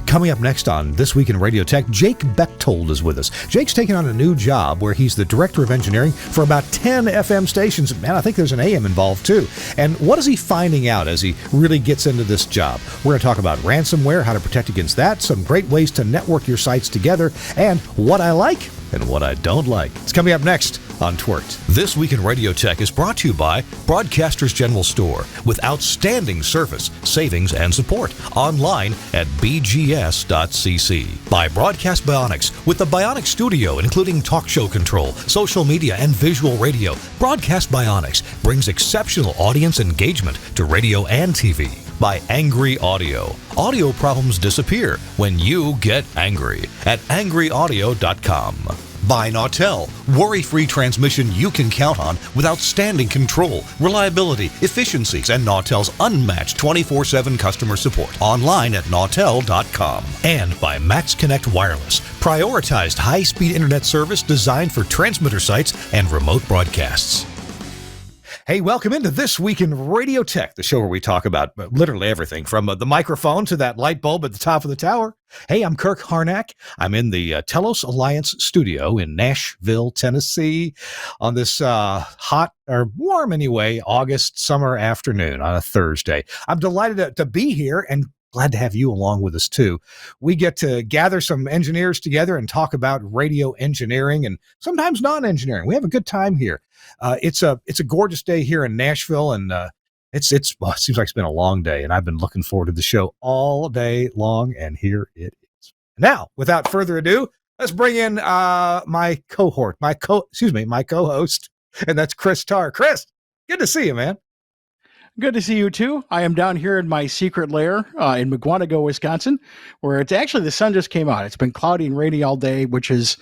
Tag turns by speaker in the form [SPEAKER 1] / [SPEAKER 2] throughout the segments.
[SPEAKER 1] Coming up next on This Week in Radio Tech, Jake Bechtold is with us. Jake's taking on a new job where he's the director of engineering for about 10 FM stations. Man, I think there's an AM involved too. And what is he finding out as he really gets into this job? We're going to talk about ransomware, how to protect against that, some great ways to network your sites together, and what I like and what I don't like. It's coming up next on TWiRT. This Week in Radio Tech is brought to you by Broadcasters General Store with outstanding service, savings, and support. Online at bgs.cc. By Broadcast Bionics with the Bionic Studio, including talk show control, social media, and visual radio. Broadcast Bionics brings exceptional audience engagement to radio and TV. By Angry Audio. Audio problems disappear when you get angry at angryaudio.com. By Nautel, worry-free transmission you can count on with outstanding control, reliability, efficiencies, and Nautel's unmatched 24/7 customer support. Online at nautel.com. And by Max Connect Wireless, prioritized high-speed internet service designed for transmitter sites and remote broadcasts. Hey, welcome into This Week in Radio Tech, the show where we talk about literally everything from the microphone to that light bulb at the top of the tower. Hey, I'm Kirk Harnack. I'm in the Telos Alliance studio in Nashville, Tennessee on this hot, or warm anyway, August summer afternoon on a Thursday. I'm delighted to be here and glad to have you along with us, too. We get to gather some engineers together and talk about radio engineering and sometimes non-engineering. We have a good time here. It's a gorgeous day here in Nashville, and well, it seems like it's been a long day, and I've been looking forward to the show all day long, and here it is. Now, without further ado, let's bring in my co-host, and that's Chris Tarr. Chris, good to see you, man.
[SPEAKER 2] Good to see you too. I am down here in my secret lair in McGuanago, Wisconsin, where it's actually the sun just came out. It's been cloudy and rainy all day, which is,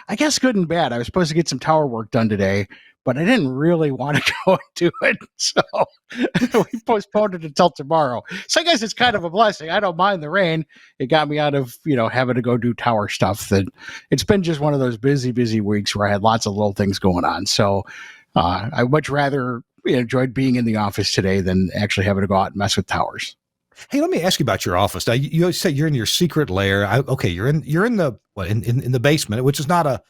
[SPEAKER 2] I guess, good and bad. I was supposed to get some tower work done today, but I didn't really want to go and do it, so we postponed it until tomorrow. So I guess it's kind of a blessing. I don't mind the rain. It got me out of having to go do tower stuff. That it's been just one of those busy weeks where I had lots of little things going on. So I much rather enjoyed being in the office today than actually having to go out and mess with towers.
[SPEAKER 1] Hey, let me ask you about your office. Now, you say you're in your secret lair. You're in the in the basement, which is not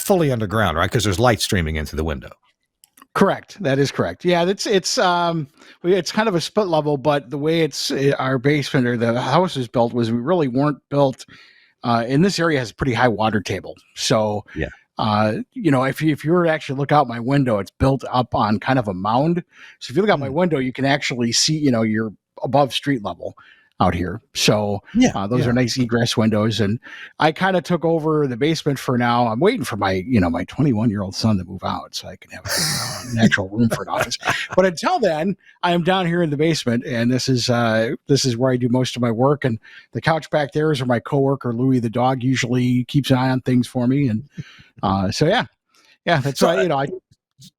[SPEAKER 1] fully underground, right? Because there's light streaming into the window.
[SPEAKER 2] Correct. That is correct. Yeah, it's kind of a split level, but the way our basement or the house is built was we really weren't built. In this area has a pretty high water table, so yeah. If you were to actually look out my window, it's built up on kind of a mound. So if you look out my window, you can actually see, you're above street level out here. So those are nice egress windows. And I kind of took over the basement for now. I'm waiting for my 21-year-old son to move out so I can have an actual room for an office. But until then, I am down here in the basement, and this is where I do most of my work. And the couch back there is where my coworker Louie the dog usually keeps an eye on things for me. And that's why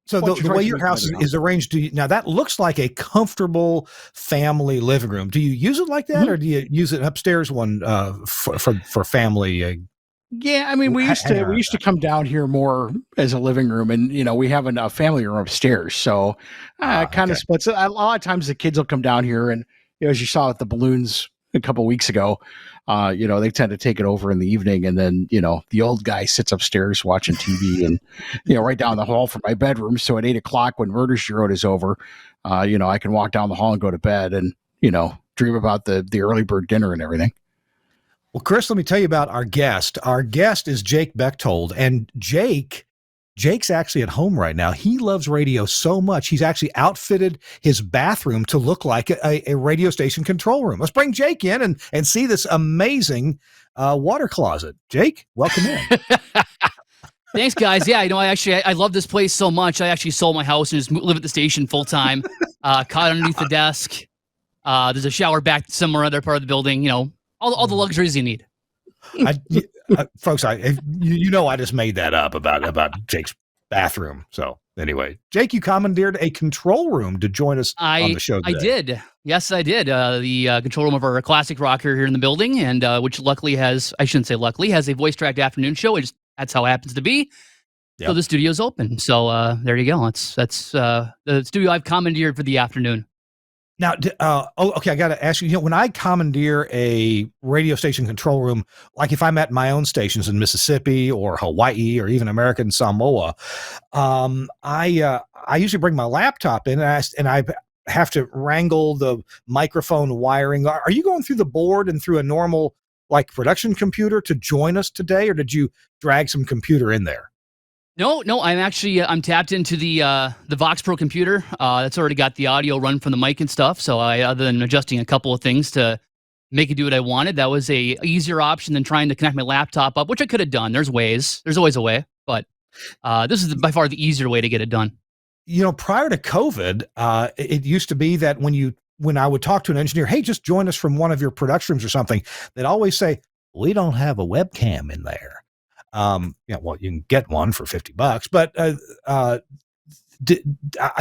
[SPEAKER 2] So the way your house is arranged, now that looks like a comfortable family living room. Do you use it like that, mm-hmm. or do you use it upstairs one for family? Yeah, I mean, we used to come down here more as a living room, and we have a family room upstairs, so it kind of splits. A lot of times the kids will come down here, and as you saw with the balloons a couple of weeks ago, they tend to take it over in the evening, and then the old guy sits upstairs watching TV, and right down the hall from my bedroom. So at 8:00 when Murder She Wrote is over, I can walk down the hall and go to bed, and dream about the early bird dinner and everything.
[SPEAKER 1] Well, Chris, let me tell you about our guest. Our guest is Jake Bechtold, and Jake's actually at home right now. He loves radio so much, he's actually outfitted his bathroom to look like a radio station control room. Let's bring Jake in and see this amazing water closet. Jake, welcome in.
[SPEAKER 3] Thanks, guys. Yeah, I love this place so much. I actually sold my house and just live at the station full time. Caught underneath the desk. There's a shower back somewhere other part of the building. All the luxuries you need.
[SPEAKER 1] Folks, I just made that up about Jake's bathroom. So anyway, Jake, you commandeered a control room to join us on the show today.
[SPEAKER 3] I did. Yes, I did. The control room of our classic rocker here in the building, and which luckily has a voice-tracked afternoon show. That's how it happens to be. Yep. So the studio's open. So there you go. That's the studio I've commandeered for the afternoon.
[SPEAKER 1] Now, okay, I got to ask you, when I commandeer a radio station control room, like if I'm at my own stations in Mississippi or Hawaii or even American Samoa, I usually bring my laptop in and I have to wrangle the microphone wiring. Are you going through the board and through a normal like production computer to join us today, or did you drag some computer in there?
[SPEAKER 3] No, I'm actually I'm tapped into the Vox Pro computer. That's already got the audio run from the mic and stuff. So other than adjusting a couple of things to make it do what I wanted, that was a easier option than trying to connect my laptop up, which I could have done. There's ways. There's always a way, but this is by far the easier way to get it done.
[SPEAKER 1] Prior to COVID, it used to be that when I would talk to an engineer, hey, just join us from one of your production rooms or something, they'd always say, we don't have a webcam in there. Well, you can get one for $50, but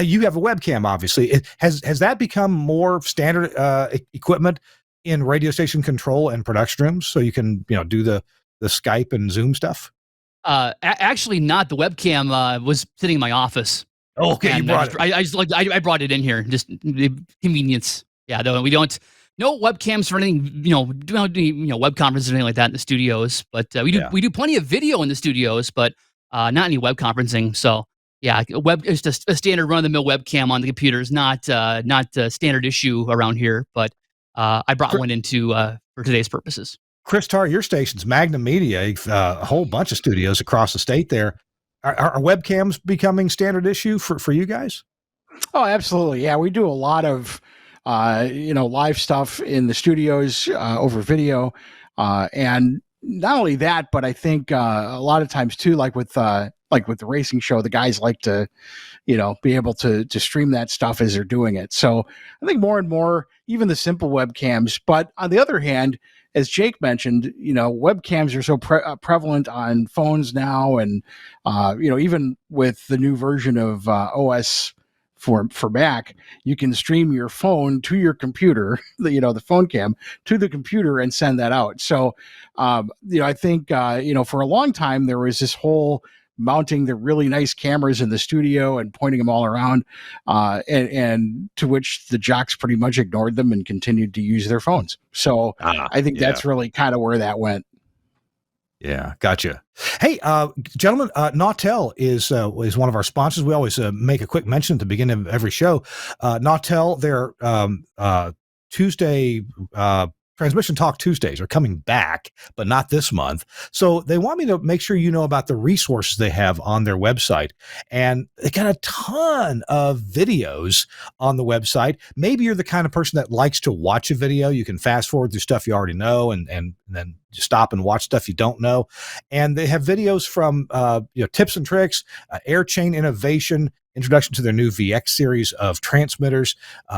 [SPEAKER 1] you have a webcam, obviously. Has that become more standard equipment in radio station control and production rooms, so you can do the Skype and Zoom stuff?
[SPEAKER 3] Actually, not. The webcam was sitting in my office.
[SPEAKER 1] Okay, you brought it.
[SPEAKER 3] I brought it in here, just the convenience. Yeah, though we don't. No webcams for anything, don't do web conferences or anything like that in the studios. But we do plenty of video in the studios, but not any web conferencing. So yeah, it's just a standard run of the mill webcam on the computer is not a standard issue around here. But I brought one into for today's purposes.
[SPEAKER 1] Chris Tarr, your station's Magnum Media, a whole bunch of studios across the state there. Are webcams becoming standard issue for you guys?
[SPEAKER 2] Oh, absolutely. Yeah, we do a lot of live stuff in the studios over video, and not only that, but I think a lot of times too, like with the racing show, the guys like to be able to stream that stuff as they're doing it. So I think more and more, even the simple webcams. But on the other hand, as Jake mentioned, webcams are so prevalent on phones now, and even with the new version of OS for Mac, you can stream your phone to your computer, the phone cam to the computer and send that out. So, I think for a long time there was this whole mounting the really nice cameras in the studio and pointing them all around, and to which the jocks pretty much ignored them and continued to use their phones. So I think that's really kind of where that went.
[SPEAKER 1] Yeah, gotcha. Hey, gentlemen, Nautel is one of our sponsors. We always make a quick mention at the beginning of every show. Nautel, their Tuesday Transmission Talk Tuesdays are coming back, but not this month. So they want me to make sure you know about the resources they have on their website. And they got a ton of videos on the website. Maybe you're the kind of person that likes to watch a video. You can fast forward through stuff you already know and then stop and watch stuff you don't know. And they have videos from tips and tricks, air chain innovation, introduction to their new VX series of transmitters.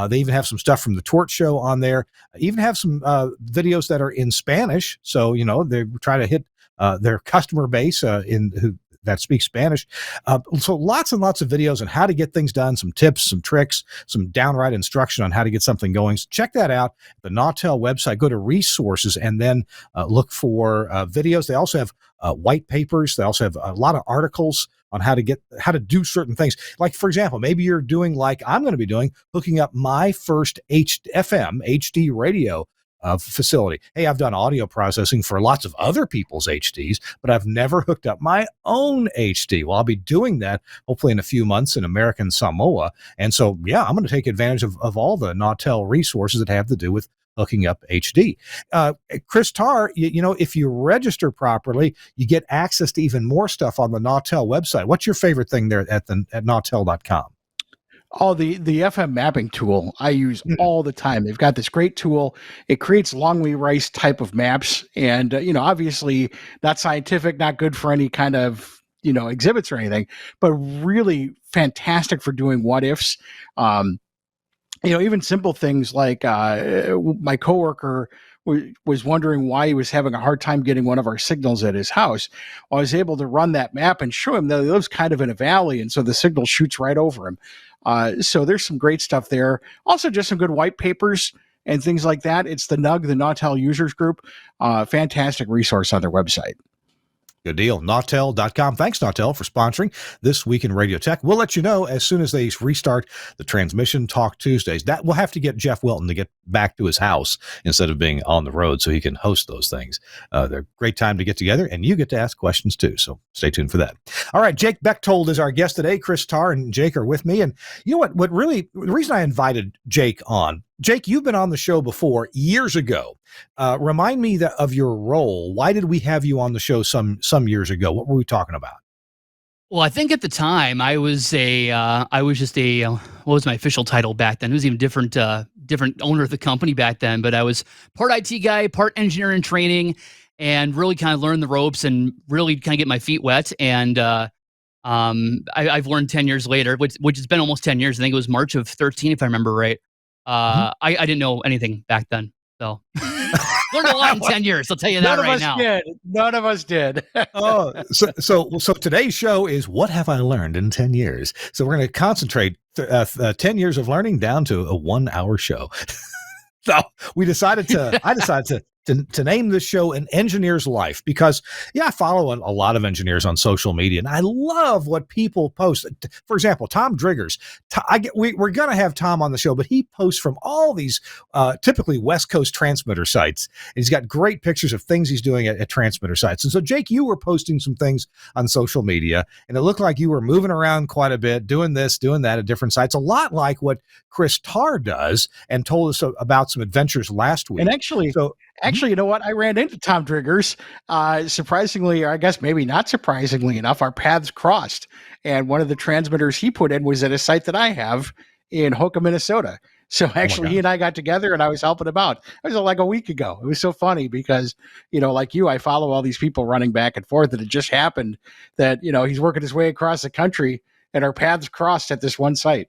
[SPEAKER 1] They even have some stuff from the TWiRT show on there. Even have some videos that are in Spanish. So, they try to hit their customer base that speaks Spanish. So lots and lots of videos on how to get things done, some tips, some tricks, some downright instruction on how to get something going. So check that out. The Nautel website, go to resources and then look for videos. They also have white papers. They also have a lot of articles on how to do certain things. Like, for example, maybe you're doing like I'm going to be doing, hooking up my first FM HD radio facility. Hey, I've done audio processing for lots of other people's HDs, but I've never hooked up my own HD. Well, I'll be doing that hopefully in a few months in American Samoa. And so, yeah, I'm going to take advantage of all the Nautel resources that have to do with hooking up HD. Chris Tarr, if you register properly, you get access to even more stuff on the Nautel website. What's your favorite thing there at nautel.com?
[SPEAKER 2] Oh, the FM mapping tool I use all the time. They've got this great tool. It creates Longley Rice type of maps, and obviously not scientific, not good for any kind of exhibits or anything, but really fantastic for doing what ifs. Even simple things like my coworker was wondering why he was having a hard time getting one of our signals at his house. Well, I was able to run that map and show him that he lives kind of in a valley, and so the signal shoots right over him. So there's some great stuff there. Also, just some good white papers and things like that. It's the NUG, the Nautel Users Group. Fantastic resource on their website.
[SPEAKER 1] Good deal. Nautel.com. Thanks, Nautel, for sponsoring This Week in Radio Tech. We'll let you know as soon as they restart the Transmission Talk Tuesdays. That we'll have to get Jeff Wilton to get back to his house instead of being on the road so he can host those things. They're a great time to get together, and you get to ask questions too. So stay tuned for that. All right, Jake Bechtold is our guest today. Chris Tarr and Jake are with me. And you know what really, the reason I invited Jake on, Jake, you've been on the show before years ago. Remind me of your role. Why did we have you on the show some years ago? What were we talking about?
[SPEAKER 3] Well, I think at the time I was just a what was my official title back then? It was even different owner of the company back then. But I was part IT guy, part engineering training, and really kind of learned the ropes and really kind of get my feet wet. And I've learned 10 years later, which has been almost 10 years. I think it was March of 13, if I remember right. I didn't know anything back then, so learned a lot in 10 years. I'll tell you that right now.
[SPEAKER 2] None of us did.
[SPEAKER 1] So today's show is What Have I Learned in 10 Years? So we're going to concentrate 10 years of learning down to a 1-hour show. So I decided to name this show An Engineer's Life because, I follow a lot of engineers on social media, and I love what people post. For example, Tom Driggers. We're going to have Tom on the show, but he posts from all these typically West Coast transmitter sites. And he's got great pictures of things he's doing at transmitter sites. And so, Jake, you were posting some things on social media, and it looked like you were moving around quite a bit, doing this, doing that at different sites, a lot like what Chris Tarr does, and told us about some adventures last week.
[SPEAKER 2] And actually, you know what? I ran into Tom Driggers. Surprisingly, or I guess maybe not surprisingly enough, our paths crossed. And one of the transmitters he put in was at a site that I have in Hooka, Minnesota. So actually, he and I got together and I was helping him out. It was like a week ago. It was so funny because, like you, I follow all these people running back and forth. And it just happened that, he's working his way across the country and our paths crossed at this one site.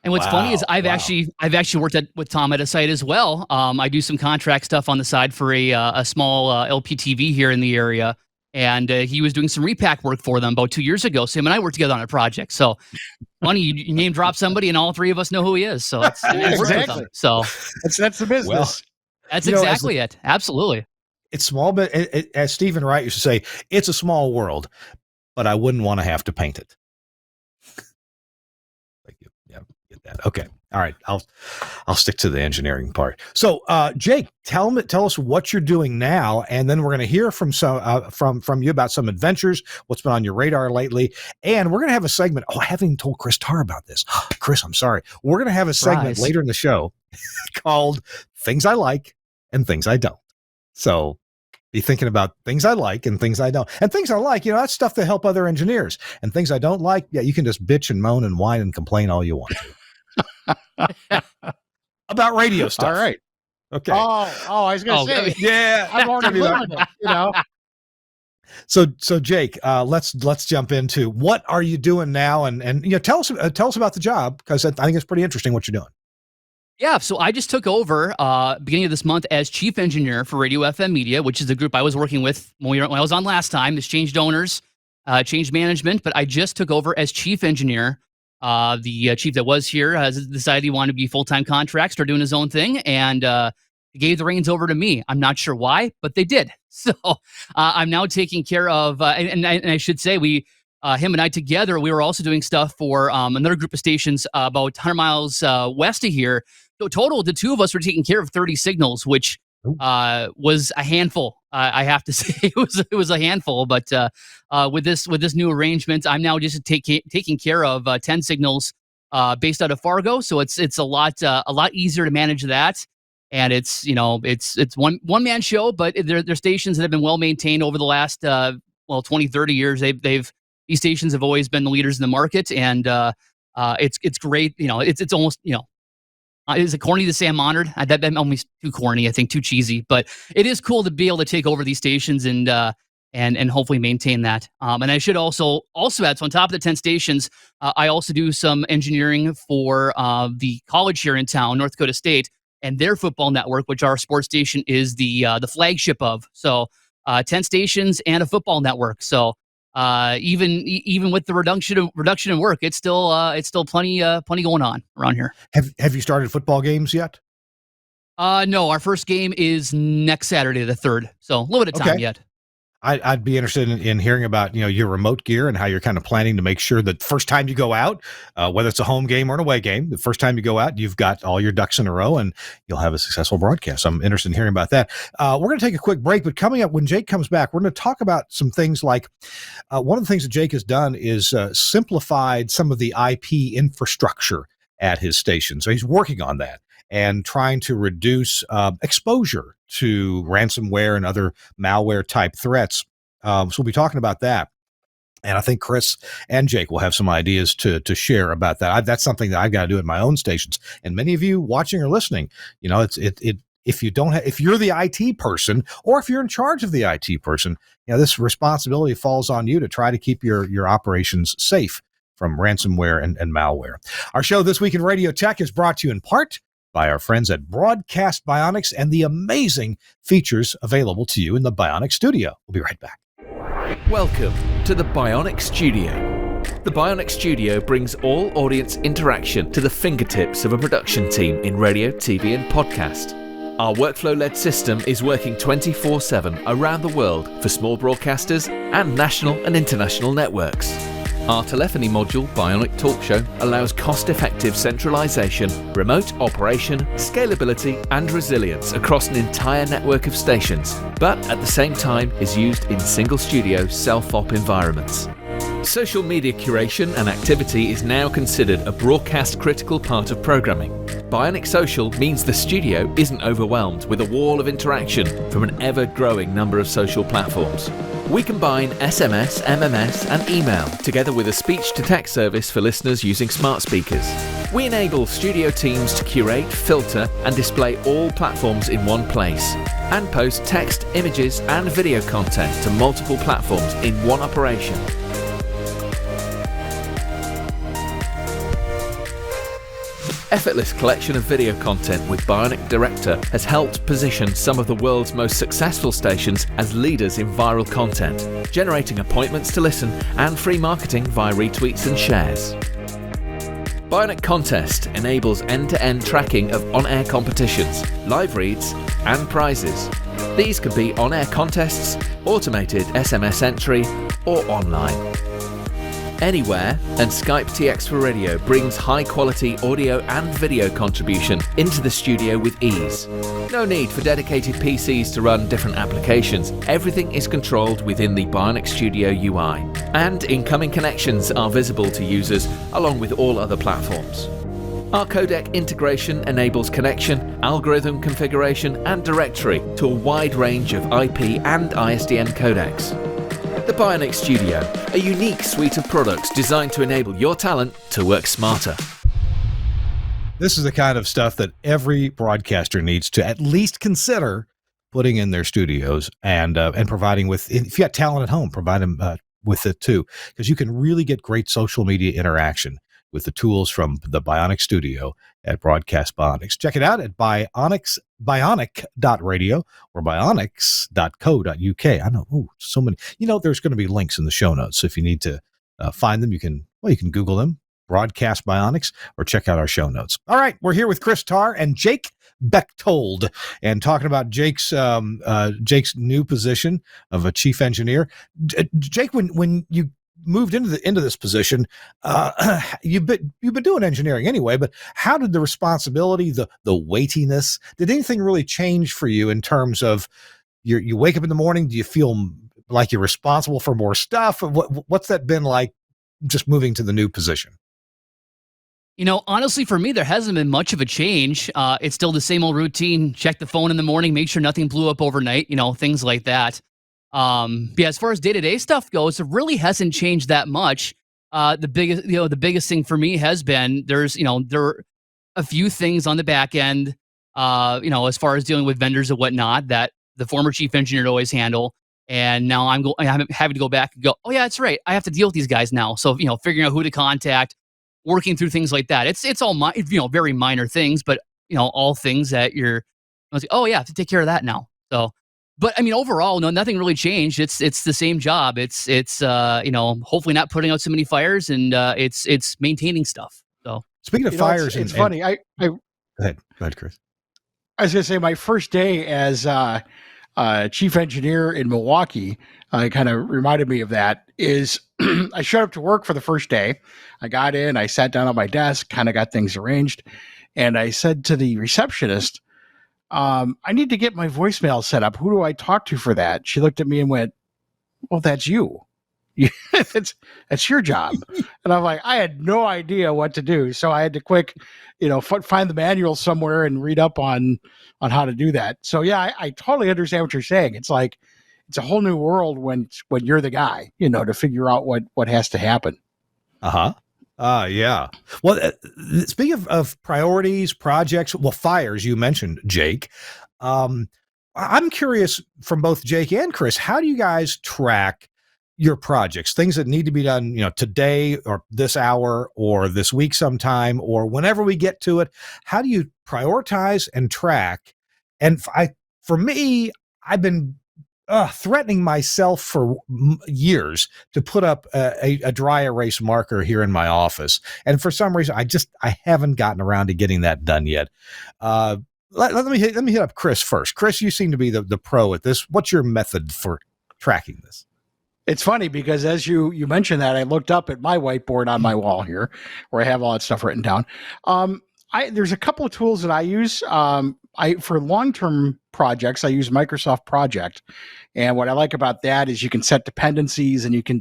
[SPEAKER 3] And what's funny is I've actually worked with Tom at a site as well. I do some contract stuff on the side for a small LPTV here in the area, and he was doing some repack work for them about 2 years ago. So him and I worked together on a project. So funny, you name drop somebody, and all three of us know who he is. So it's
[SPEAKER 2] exactly.
[SPEAKER 3] So
[SPEAKER 2] that's the business.
[SPEAKER 1] Well,
[SPEAKER 3] that's exactly it. Absolutely.
[SPEAKER 1] It's small, but as Stephen Wright used to say, it's a small world, but I wouldn't want to have to paint it. That. Okay. All right. I'll stick to the engineering part. So, Jake, tell us what you're doing now, and then we're going to hear from you about some adventures, what's been on your radar lately, and we're going to have a segment. Oh, I haven't even told Chris Tarr about this. Chris, I'm sorry. We're going to have a segment later in the show called "Things I Like and Things I Don't." So, be thinking about things I like and things I don't. And things I like, that's stuff that help other engineers. And things I don't like, you can just bitch and moan and whine and complain all you want to. About radio stuff.
[SPEAKER 2] All right.
[SPEAKER 1] Okay.
[SPEAKER 2] Oh, I was going to say.
[SPEAKER 1] Yeah.
[SPEAKER 2] I'm already learning it,
[SPEAKER 1] So Jake, let's jump into what are you doing now? And tell us about the job, because I think it's pretty interesting what you're doing.
[SPEAKER 3] Yeah, so I just took over beginning of this month as chief engineer for Radio FM Media, which is the group I was working with when I was on last time. This changed owners, changed management, but I just took over as chief engineer. The chief that was here has decided he wanted to be full-time contract, start doing his own thing, and gave the reins over to me. I'm not sure why, but they did. So I'm now taking care of, and I should say him and I together, we were also doing stuff for another group of stations about 100 miles west of here. So total, the two of us were taking care of 30 signals, which was a handful. I have to say it was a handful. But with this new arrangement, I'm now just taking care of 10 signals based out of Fargo. So it's a lot easier to manage that. And it's one man show, but they're stations that have been well maintained over the last 20, 30 years. These stations have always been the leaders in the market, and it's great. It's almost is it corny to say I'm honored? That almost too corny, I think, too cheesy. But it is cool to be able to take over these stations and hopefully maintain that. And I should also add, so on top of the 10 stations, I also do some engineering for the college here in town, North Dakota State, and their football network, which our sports station is the flagship of. So 10 stations and a football network. So even with the reduction in work, it's still plenty going on around here.
[SPEAKER 1] Have you started football games yet?
[SPEAKER 3] No, our first game is next Saturday, the 3rd. So a little bit of time yet.
[SPEAKER 1] I'd be interested in hearing about, your remote gear and how you're kind of planning to make sure that first time you go out, whether it's a home game or an away game, the first time you go out, you've got all your ducks in a row and you'll have a successful broadcast. So I'm interested in hearing about that. We're going to take a quick break, but coming up when Jake comes back, we're going to talk about some things like one of the things that Jake has done is simplified some of the IP infrastructure at his station. So he's working on that and trying to reduce exposure to ransomware and other malware type threats. So we'll be talking about that. And I think Chris and Jake will have some ideas to share about that. That's something that I've got to do at my own stations. And many of you watching or listening, if you're the IT person or if you're in charge of the IT person, this responsibility falls on you to try to keep your operations safe from ransomware and malware. Our show This Week in Radio Tech is brought to you in part by our friends at Broadcast Bionics and the amazing features available to you in the Bionic Studio. We'll be right back.
[SPEAKER 4] Welcome to the Bionic Studio. The Bionic Studio brings all audience interaction to the fingertips of a production team in radio, TV, and podcast. Our workflow-led system is working 24/7 around the world for small broadcasters and national and international networks. Our telephony module, Bionic Talk Show, allows cost-effective centralization, remote operation, scalability, and resilience across an entire network of stations, but at the same time is used in single-studio self-op environments. Social media curation and activity is now considered a broadcast-critical part of programming. Bionic Social means the studio isn't overwhelmed with a wall of interaction from an ever-growing number of social platforms. We combine SMS, MMS, and email together with a speech-to-text service for listeners using smart speakers. We enable studio teams to curate, filter, and display all platforms in one place, and post text, images, and video content to multiple platforms in one operation. Effortless collection of video content with Bionic Director has helped position some of the world's most successful stations as leaders in viral content, generating appointments to listen and free marketing via retweets and shares. Bionic Contest enables end-to-end tracking of on-air competitions, live reads, and prizes. These can be on-air contests, automated SMS entry, or online. Anywhere, and Skype TX for Radio brings high-quality audio and video contribution into the studio with ease. No need for dedicated PCs to run different applications. Everything is controlled within the Bionic Studio UI, and incoming connections are visible to users along with all other platforms. Our codec integration enables connection, algorithm configuration, and directory to a wide range of IP and ISDN codecs. The Bionic Studio, a unique suite of products designed to enable your talent to work smarter.
[SPEAKER 1] This is the kind of stuff that every broadcaster needs to at least consider putting in their studios and providing with. If you got talent at home, provide them with it too, because you can really get great social media interaction with the tools from the Bionic Studio at Broadcast Bionics. Check it out at bionic.radio or bionics.co.uk. I know, so many. There's going to be links in the show notes. So if you need to find them, you can Google them, Broadcast Bionics, or check out our show notes. All right, we're here with Chris Tarr and Jake Bechtold, and talking about Jake's new position of a chief engineer. Jake, when you moved into this position, you've been doing engineering anyway, but how did the responsibility, the weightiness, did anything really change for you in terms of you wake up in the morning? Do you feel like you're responsible for more stuff? What's that been like, just moving to the new position?
[SPEAKER 3] Honestly, for me, there hasn't been much of a change. It's still the same old routine. Check the phone in the morning, make sure nothing blew up overnight, things like that. Yeah, as far as day-to-day stuff goes, it really hasn't changed that much. The biggest thing for me has been there are a few things on the back end, as far as dealing with vendors and whatnot that the former chief engineer would always handle. And now I'm having to go back and go, oh yeah, that's right, I have to deal with these guys now. So, figuring out who to contact, working through things like that. It's all very minor things, but all things that I was like, oh yeah, I have to take care of that now. So, but I mean, overall, no, nothing really changed. It's the same job. It's hopefully not putting out so many fires, and it's maintaining stuff. So
[SPEAKER 1] speaking of fires,
[SPEAKER 2] it's funny.
[SPEAKER 1] Go ahead, Chris.
[SPEAKER 2] I was going to say my first day as chief engineer in Milwaukee kind of reminded me of that. Is I showed up to work for the first day. I got in, I sat down at my desk, kind of got things arranged, and I said to the receptionist, I need to get my voicemail set up. Who do I talk to for that? She looked at me and went, well, that's you. That's your job. And I'm like, I had no idea what to do. So I had to find the manual somewhere and read up on how to do that. So yeah, I totally understand what you're saying. It's like, it's a whole new world when you're the guy, to figure out what has to happen.
[SPEAKER 1] Uh-huh. Yeah. Well, speaking of priorities, projects, fires, you mentioned, Jake. I'm curious from both Jake and Chris, how do you guys track your projects, things that need to be done, today or this hour or this week sometime or whenever we get to it? How do you prioritize and track? And for me, I've been threatening myself for years to put up a dry erase marker here in my office. And for some reason, I haven't gotten around to getting that done yet. Let me hit up Chris first. Chris, you seem to be the pro at this. What's your method for tracking this?
[SPEAKER 2] It's funny because as you mentioned that, I looked up at my whiteboard on my wall here where I have all that stuff written down. There's a couple of tools that I use. For long-term projects, I use Microsoft Project. And what I like about that is you can set dependencies and you can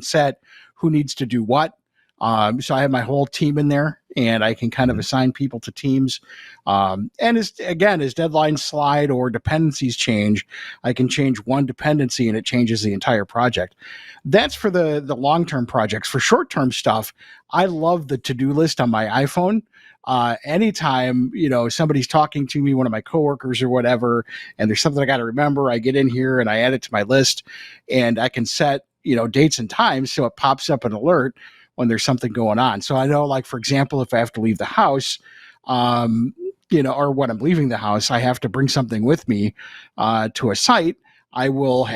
[SPEAKER 2] set who needs to do what. So I have my whole team in there and I can kind of assign people to teams. And as deadlines slide or dependencies change, I can change one dependency and it changes the entire project. That's for the long-term projects. For short-term stuff, I love the to-do list on my iPhone. Anytime, somebody's talking to me, one of my coworkers or whatever, and there's something I got to remember, I get in here and I add it to my list and I can set, dates and times. So it pops up an alert when there's something going on. So I know, like, for example, if I have to leave the house, or when I'm leaving the house, I have to bring something with me to a site. I will,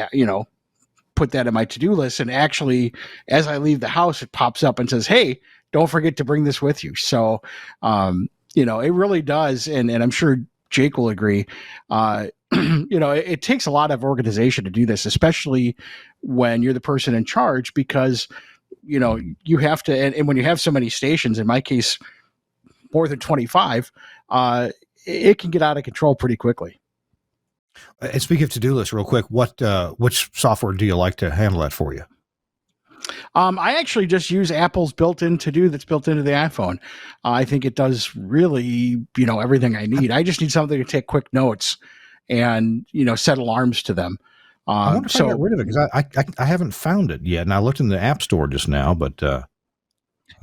[SPEAKER 2] put that in my to-do list. And actually, as I leave the house, it pops up and says, hey, don't forget to bring this with you. So, it really does. And I'm sure Jake will agree. It takes a lot of organization to do this, especially when you're the person in charge, because you have to, and when you have so many stations, in my case, more than 25, it can get out of control pretty quickly.
[SPEAKER 1] And speaking of to-do lists real quick, which software do you like to handle that for you?
[SPEAKER 2] I actually just use Apple's built-in to-do that's built into the iPhone. I think it does really, everything I need. I just need something to take quick notes and, set alarms to them.
[SPEAKER 1] I wonder if I got rid of it because I haven't found it yet. And I looked in the App Store just now, but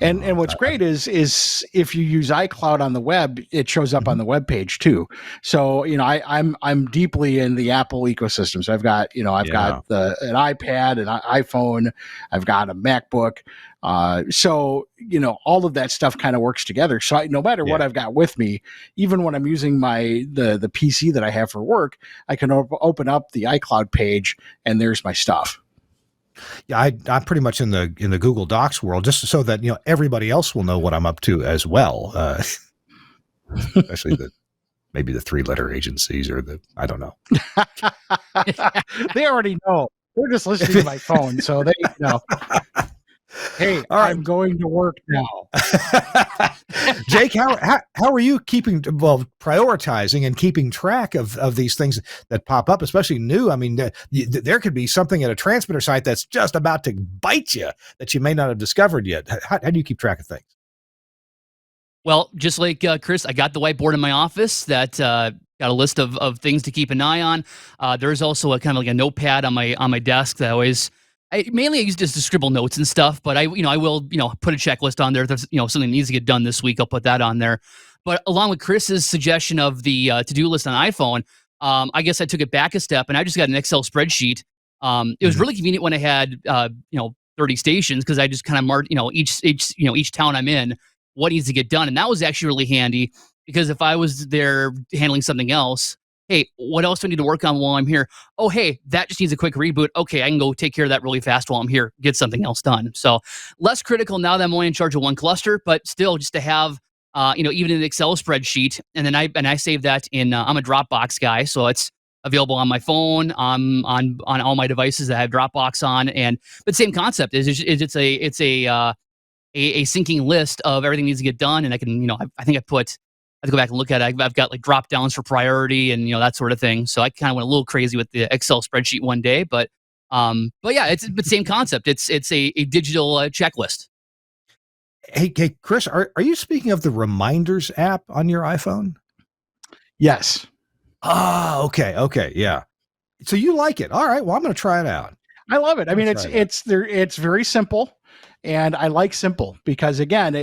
[SPEAKER 2] and what's great is if you use iCloud on the web, it shows up on the web page too. So I'm deeply in the Apple ecosystem. So I've got got an iPad, an iPhone, I've got a MacBook. So all of that stuff kind of works together. So no matter what I've got with me, even when I'm using the PC that I have for work, I can open up the iCloud page and there's my stuff.
[SPEAKER 1] Yeah, I'm pretty much in the Google Docs world, just so that everybody else will know what I'm up to as well. Especially maybe the 3-letter agencies or I don't know.
[SPEAKER 2] They already know. They're just listening to my phone, so they know. Hey, all right. I'm going to work now.
[SPEAKER 1] Jake, how are you prioritizing and keeping track of these things that pop up, especially new? I mean, there could be something at a transmitter site that's just about to bite you that you may not have discovered yet. How do you keep track of things?
[SPEAKER 3] Well, just like Chris, I got the whiteboard in my office that got a list of things to keep an eye on. There's also a kind of like a notepad on my desk that I use this to scribble notes and stuff, but I will put a checklist on there. If there's something that needs to get done this week, I'll put that on there. But along with Chris's suggestion of the to-do list on iPhone, I guess I took it back a step and I just got an Excel spreadsheet. It was really convenient when I had 30 stations because I just kind of marked each town I'm in what needs to get done, and that was actually really handy because if I was there handling something else. Hey, what else do I need to work on while I'm here? Oh, hey, that just needs a quick reboot. Okay, I can go take care of that really fast while I'm here, get something else done. So less critical now that I'm only in charge of one cluster, but still just to have, even an Excel spreadsheet. And then I save that in, I'm a Dropbox guy. So it's available on my phone, on all my devices that I have Dropbox on, but same concept is it's a syncing list of everything that needs to get done, and I can I think I have to go back and look at it. I've got like drop downs for priority and that sort of thing. So I kind of went a little crazy with the Excel spreadsheet one day, but yeah, it's the same concept. It's a digital checklist.
[SPEAKER 1] Hey, Chris, are you speaking of the Reminders app on your iPhone?
[SPEAKER 2] Yes.
[SPEAKER 1] Oh, okay, yeah. So you like it? All right. Well, I'm going to try it out.
[SPEAKER 2] I love it. I mean, it's very simple, and I like simple because again,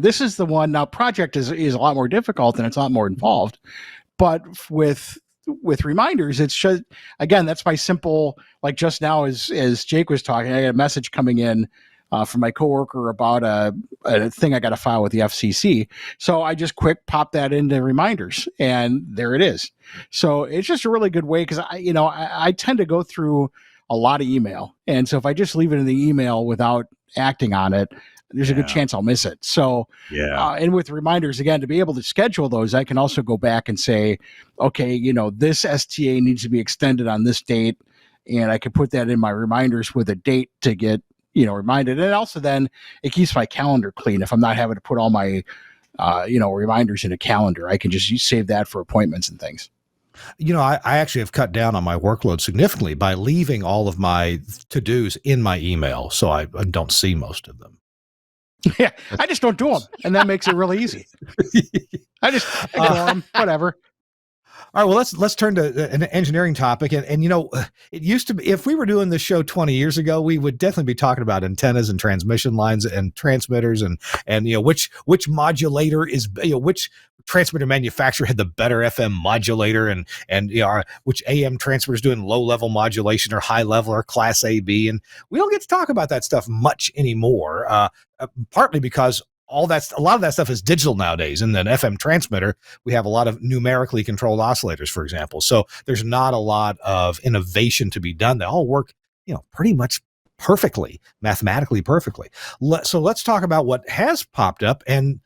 [SPEAKER 2] this is the one. Now, project is a lot more difficult and it's a lot more involved, but with reminders, it's just, again, that's my simple. Like just now, as Jake was talking, I got a message coming in from my coworker about a thing I got to file with the FCC. So I just quick pop that into reminders, and there it is. So it's just a really good way because I tend to go through a lot of email, and so if I just leave it in the email without acting on it, there's a good chance I'll miss it. So and with reminders, again, to be able to schedule those, I can also go back and say, okay, this STA needs to be extended on this date, and I can put that in my reminders with a date to get reminded. And also then it keeps my calendar clean. If I'm not having to put all my reminders in a calendar, I can just save that for appointments and things.
[SPEAKER 1] I actually have cut down on my workload significantly by leaving all of my to-dos in my email, so I don't see most of them.
[SPEAKER 2] Yeah, I just don't do them, and that makes it really easy. I just ignore them, whatever.
[SPEAKER 1] All right, well, let's turn to an engineering topic. And it used to be, if we were doing this show 20 years ago, we would definitely be talking about antennas and transmission lines and transmitters and which modulator is, which transmitter manufacturer had the better FM modulator and which AM transmitter is doing low level modulation or high level or class A, B. And we don't get to talk about that stuff much anymore, partly because a lot of that stuff is digital nowadays. In an FM transmitter, we have a lot of numerically controlled oscillators, for example. So there's not a lot of innovation to be done. They all work, pretty much perfectly, mathematically perfectly. So let's talk about what has popped up. And,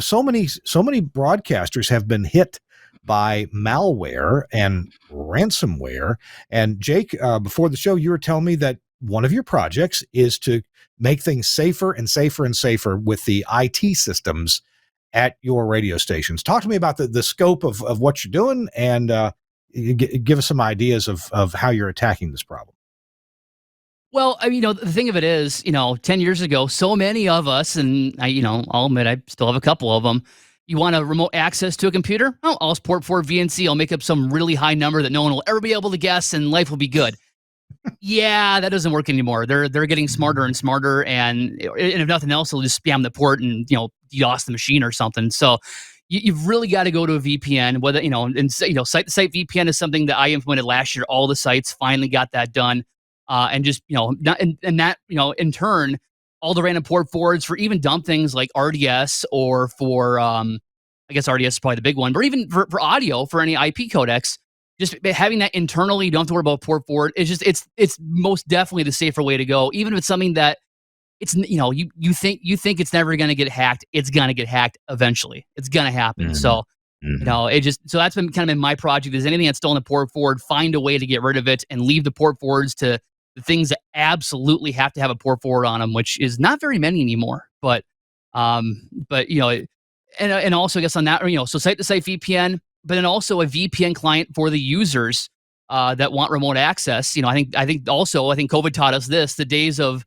[SPEAKER 1] so many broadcasters have been hit by malware and ransomware. And Jake, before the show, you were telling me that one of your projects is to make things safer and safer and safer with the IT systems at your radio stations. Talk to me about the scope of what you're doing and give us some ideas of how you're attacking this problem.
[SPEAKER 3] Well, I mean, the thing of it is, 10 years ago, so many of us, and I'll admit I still have a couple of them, you want a remote access to a computer? Oh, I'll port forward VNC. I'll make up some really high number that no one will ever be able to guess, and life will be good. Yeah, that doesn't work anymore. They're getting smarter and smarter, and if nothing else, they'll just spam the port and DDoS the machine or something. So you've really got to go to a VPN. Whether site-to-site VPN is something that I implemented last year. All the sites finally got that done, and just in turn, all the random port forwards for even dumb things like RDS or for I guess RDS is probably the big one, but even for audio for any IP codecs. Just having that internally, you don't have to worry about port forward. It's most definitely the safer way to go. Even if it's something that it's you think it's never going to get hacked, it's going to get hacked eventually. It's going to happen. Mm-hmm. So so that's been kind of my project. Is anything that's stolen a port forward, find a way to get rid of it and leave the port forwards to the things that absolutely have to have a port forward on them, which is not very many anymore. But and also I guess on that so site to site VPN. But then also a VPN client for the users that want remote access. I think COVID taught us this: the days of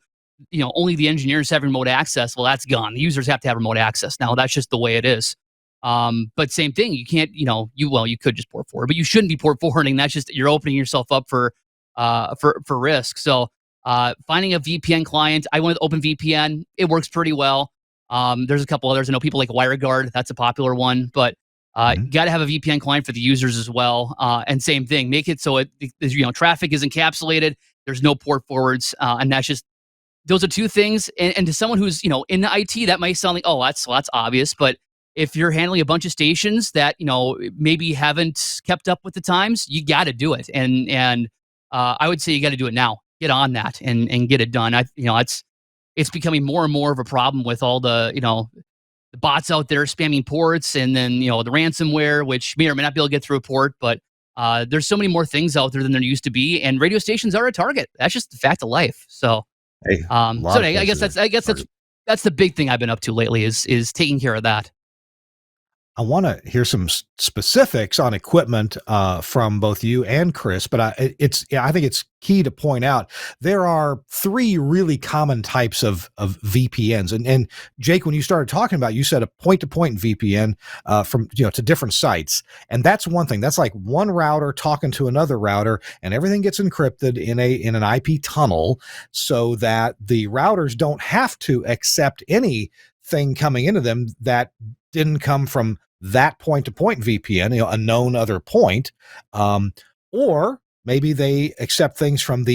[SPEAKER 3] only the engineers have remote access. Well, that's gone. The users have to have remote access now. That's just the way it is. But same thing. You can't. You could just port forward, but you shouldn't be port forwarding. That's just you're opening yourself up for risk. So finding a VPN client. I went with OpenVPN. It works pretty well. There's a couple others. I know people like WireGuard. That's a popular one, but. Got to have a VPN client for the users as well. And same thing, make it so traffic is encapsulated. There's no port forwards. And that's just, those are two things. And to someone who's, in the IT, that might sound like, oh, that's obvious. But if you're handling a bunch of stations that, maybe haven't kept up with the times, you got to do it. And I would say you got to do it now. Get on that and get it done. It's becoming more and more of a problem with all the, the bots out there spamming ports, and then the ransomware, which may or may not be able to get through a port, but There's so many more things out there than there used to be, and radio stations are a target. That's just the fact of life. So,
[SPEAKER 1] Hey,
[SPEAKER 3] so I guess that's the big thing I've been up to lately is taking care of that.
[SPEAKER 1] I want to hear some specifics on equipment from both you and Chris, but I think it's key to point out there are three really common types of VPNs. And Jake, when you started talking about, you said a point-to-point VPN from to different sites, and that's one thing. That's like one router talking to another router, and everything gets encrypted in an IP tunnel, so that the routers don't have to accept anything coming into them that didn't come from that point-to-point VPN, a known other point, or maybe they accept things from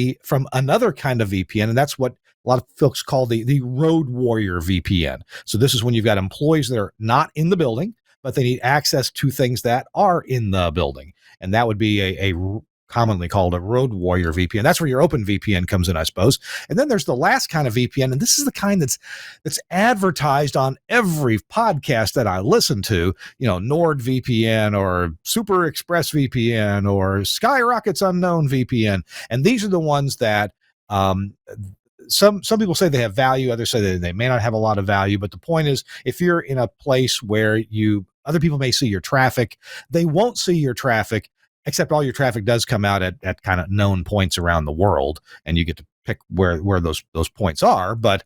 [SPEAKER 1] another kind of VPN, and that's what a lot of folks call the road warrior VPN. So this is when you've got employees that are not in the building, but they need access to things that are in the building, and that would be a commonly called a road warrior VPN. That's where your open VPN comes in, I suppose. And then there's the last kind of VPN, and this is the kind that's advertised on every podcast that I listen to, NordVPN or Super Express VPN or Skyrocket's Unknown VPN. And these are the ones that some people say they have value, others say that they may not have a lot of value. But the point is, if you're in a place where other people may see your traffic, they won't see your traffic, except all your traffic does come out at kind of known points around the world, and you get to pick where those points are. But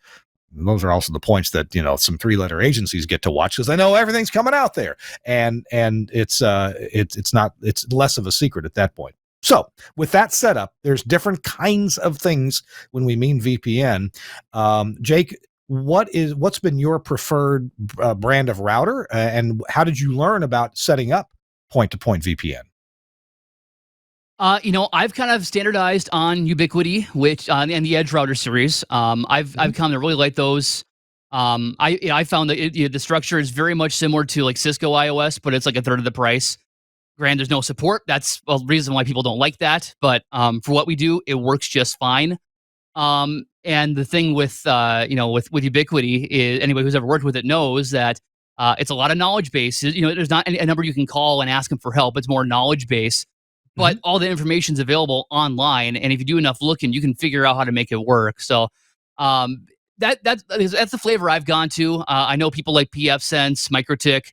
[SPEAKER 1] those are also the points that some 3-letter agencies get to watch, because they know everything's coming out there, and it's less of a secret at that point. So with that setup, there's different kinds of things when we mean VPN. Jake, what's been your preferred brand of router, and how did you learn about setting up point-to-point VPN?
[SPEAKER 3] I've kind of standardized on Ubiquity, which and the Edge router series. I've come to really like those. I found that the structure is very much similar to like Cisco iOS, but it's like a third of the price. Granted, there's no support. That's a reason why people don't like that. But for what we do, it works just fine. And the thing with Ubiquity is, anybody who's ever worked with it knows that it's a lot of knowledge base. There's not a number you can call and ask them for help. It's more knowledge base. But all the information's available online, and if you do enough looking, you can figure out how to make it work. So that's the flavor I've gone to. I know people like pfSense, MikroTik.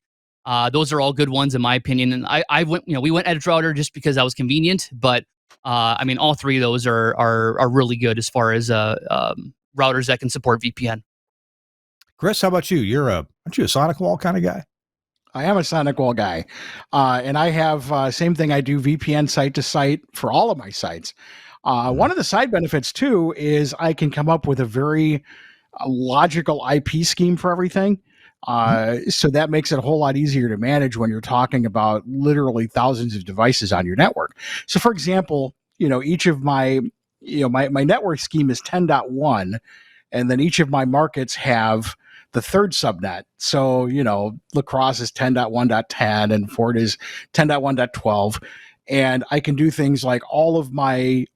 [SPEAKER 3] Those are all good ones in my opinion. And we went Edge router just because that was convenient. But all three of those are really good as far as routers that can support VPN.
[SPEAKER 1] Chris, how about you? Aren't you a Sonic Wall kind of guy?
[SPEAKER 2] I am a Sonic Wall guy, and I have same thing. I do VPN site to site for all of my sites. One of the side benefits too is I can come up with a very logical IP scheme for everything. So that makes it a whole lot easier to manage when you're talking about literally thousands of devices on your network. So, for example, each of my network scheme is 10.1, and then each of my markets have the third subnet. So, La Crosse is 10.1.10 and Fort is 10.1.12. And I can do things like all of my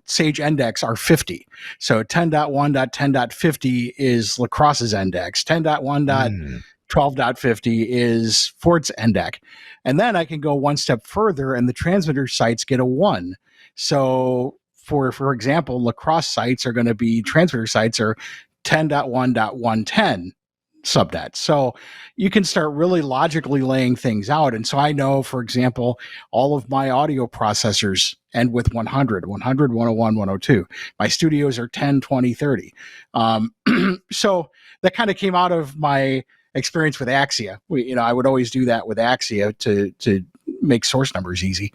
[SPEAKER 2] Sage index are 50. So 10.1.10.50 is La Crosse's index. 10.1.12.50 is Fort's index. And then I can go one step further and the transmitter sites get a 1. So for example, La Crosse sites are going to be, transmitter sites are 10.1.110 subnet. So you can start really logically laying things out. And so I know, for example, all of my audio processors end with 100, 101, 102. My studios are 10, 20, 30. So that kind of came out of my experience with Axia. I would always do that with Axia to make source numbers easy.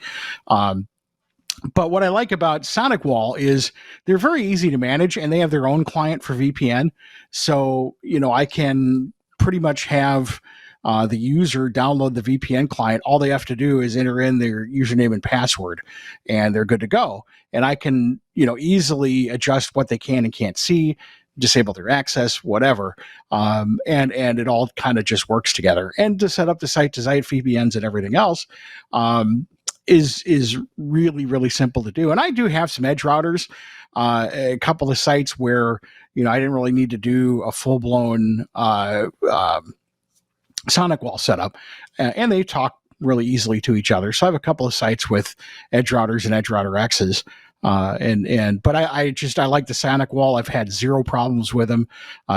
[SPEAKER 2] But what I like about Sonic Wall is they're very easy to manage, and they have their own client for VPN. So, I can pretty much have the user download the VPN client. All they have to do is enter in their username and password, and they're good to go. And I can, easily adjust what they can and can't see, disable their access, whatever. And it all kind of just works together. And to set up the site-to-site VPNs and everything else, is really, really simple to do. And I do have some edge routers, a couple of sites where, I didn't really need to do a full-blown Sonic Wall setup. And they talk really easily to each other. So I have a couple of sites with Edge routers and Edge router X's. But I like the Sonic Wall. I've had zero problems with them.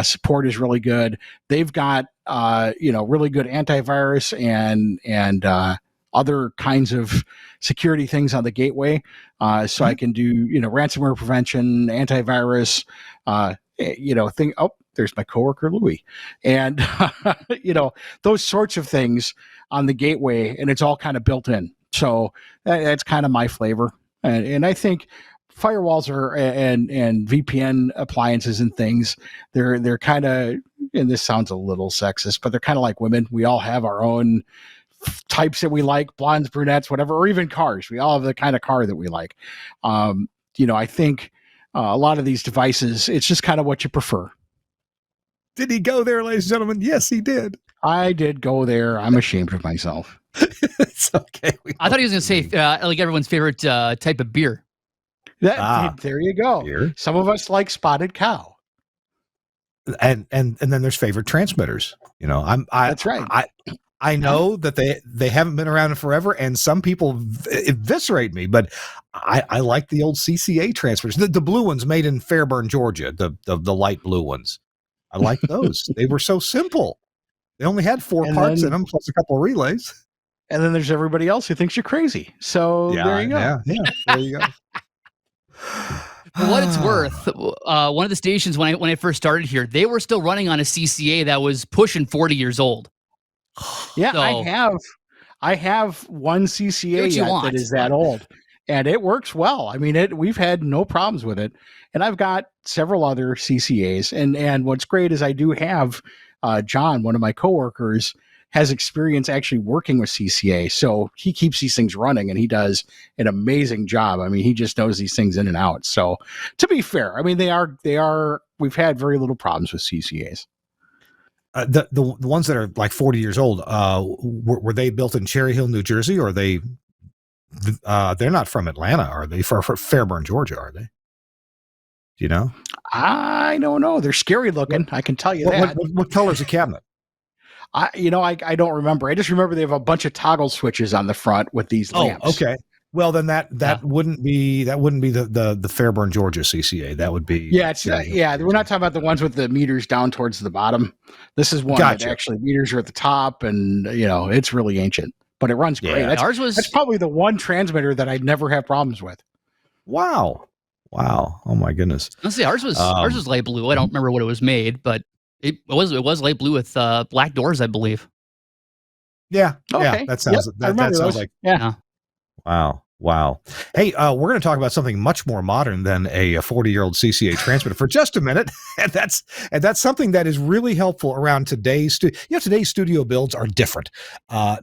[SPEAKER 2] Support is really good. They've got really good antivirus and other kinds of security things on the gateway. So I can do ransomware prevention, antivirus, thing. Oh, there's my coworker Louie, and those sorts of things on the gateway, and it's all kind of built in. So that's kind of my flavor. And I think firewalls and VPN appliances and things, they're kind of, and this sounds a little sexist, but they're kind of like women. We all have our own types that we like, blondes, brunettes, whatever, or even cars. We all have the kind of car that we like. I think a lot of these devices, it's just kind of what you prefer.
[SPEAKER 5] Did he go there, ladies and gentlemen? Yes, he did.
[SPEAKER 2] I did go there. I'm ashamed of myself.
[SPEAKER 5] It's okay.
[SPEAKER 3] I thought he was going to say like everyone's favorite type of beer.
[SPEAKER 2] There you go.
[SPEAKER 5] Beer.
[SPEAKER 2] Some of us like Spotted Cow,
[SPEAKER 5] and then there's favorite transmitters.
[SPEAKER 2] That's right.
[SPEAKER 5] I know that they haven't been around forever, and some people eviscerate me, but I like the old CCA transmitters, the blue ones made in Fairburn, Georgia, the light blue ones. I like those. They were so simple. They only had 4 parts in them, plus a couple of relays.
[SPEAKER 2] And then there's everybody else who thinks you're crazy. So there you go.
[SPEAKER 5] Yeah, there you go.
[SPEAKER 3] For what it's worth, one of the stations when I first started here, they were still running on a CCA that was pushing 40 years old.
[SPEAKER 2] Yeah,
[SPEAKER 3] So,
[SPEAKER 2] I have one CCA that is that old, and it works well. I mean, we've had no problems with it, and I've got several other CCAs. And what's great is I do have John, one of my coworkers, has experience actually working with CCA, so he keeps these things running, and he does an amazing job. I mean, he just knows these things in and out. So, to be fair, I mean, they are. We've had very little problems with CCAs.
[SPEAKER 5] The ones that are like 40 years old, were they built in Cherry Hill, New Jersey, or are they? They're not from Atlanta, are they? For Fairburn, Georgia, are they? Do you know?
[SPEAKER 2] I don't know. They're scary looking. I can tell you that.
[SPEAKER 5] What color is the cabinet?
[SPEAKER 2] I don't remember. I just remember they have a bunch of toggle switches on the front with these lamps.
[SPEAKER 5] Oh, okay. Well, then that wouldn't be the Fairburn, Georgia CCA. That would be
[SPEAKER 2] We're not talking about the ones with the meters down towards the bottom. This is one that actually meters are at the top, and it's really ancient, but it runs great.
[SPEAKER 3] Yeah.
[SPEAKER 2] That's probably the one transmitter that I'd never have problems with.
[SPEAKER 5] Wow. Oh my goodness.
[SPEAKER 3] Let's see. Ours was light blue. I don't remember what it was made, but it was light blue with black doors, I believe.
[SPEAKER 5] Yeah.
[SPEAKER 2] Okay.
[SPEAKER 5] Yeah. That sounds. That sounds like.
[SPEAKER 2] Yeah.
[SPEAKER 5] Wow. Hey, we're going to talk about something much more modern than a 40-year-old CCA transmitter for just a minute, and that's something that is really helpful around today's today's studio builds are different.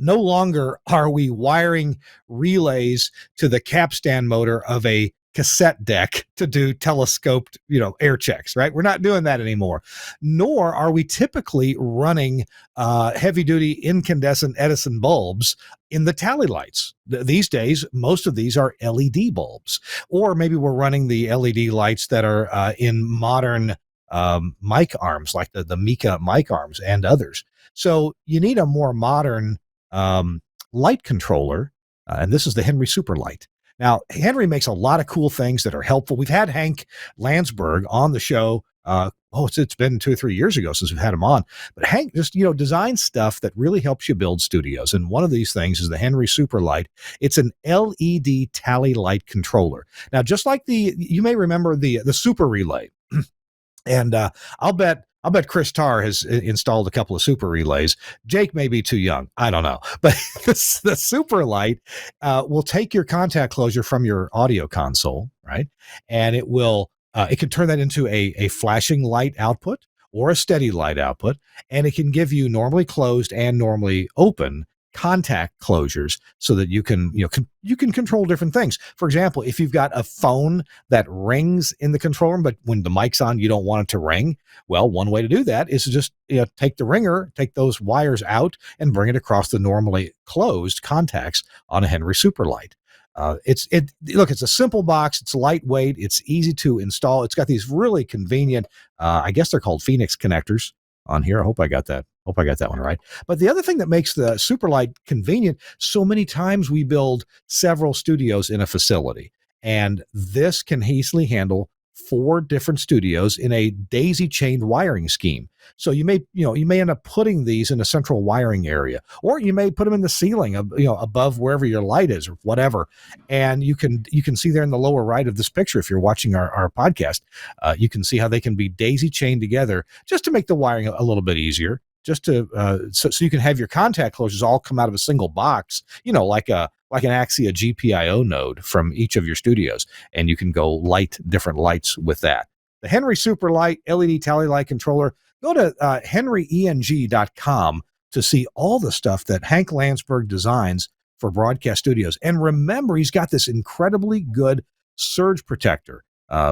[SPEAKER 5] No longer are we wiring relays to the capstan motor of a cassette deck to do telescoped, air checks, right? We're not doing that anymore. Nor are we typically running heavy duty incandescent Edison bulbs in the tally lights. These days, most of these are LED bulbs, or maybe we're running the LED lights that are in modern mic arms, like the Mica mic arms and others. So you need a more modern light controller, and this is the Henry Superlight. Now, Henry makes a lot of cool things that are helpful. We've had Hank Landsberg on the show. It's been 2 or 3 years ago since we've had him on. But Hank just, designs stuff that really helps you build studios. And one of these things is the Henry Superlight. It's an LED tally light controller. Now, just like you may remember the Super Relay. And I'll bet Chris Tarr has installed a couple of super relays. Jake may be too young. I don't know. But the super light will take your contact closure from your audio console, right? And it will it can turn that into a flashing light output or a steady light output. And it can give you normally closed and normally open contact closures so that you can control different things. For example, if you've got a phone that rings in the control room, but when the mic's on, you don't want it to ring. Well, one way to do that is to just take the ringer, take those wires out, and bring it across the normally closed contacts on a Henry Superlight. It's a simple box. It's lightweight. It's easy to install. It's got these really convenient, I guess they're called Phoenix connectors on here. I hope I got that Hope I got that one right. But the other thing that makes the Superlight convenient, so many times we build several studios in a facility, and this can easily handle 4 different studios in a daisy chained wiring scheme. So you may end up putting these in a central wiring area, or you may put them in the ceiling, above wherever your light is or whatever. And you can see there in the lower right of this picture, if you're watching our podcast, you can see how they can be daisy chained together just to make the wiring a little bit easier. Just to so you can have your contact closures all come out of a single box, like an Axia GPIO node from each of your studios, and you can go light different lights with that. The Henry Superlight LED Tally Light Controller. Go to henryeng.com to see all the stuff that Hank Landsberg designs for broadcast studios. And remember, he's got this incredibly good surge protector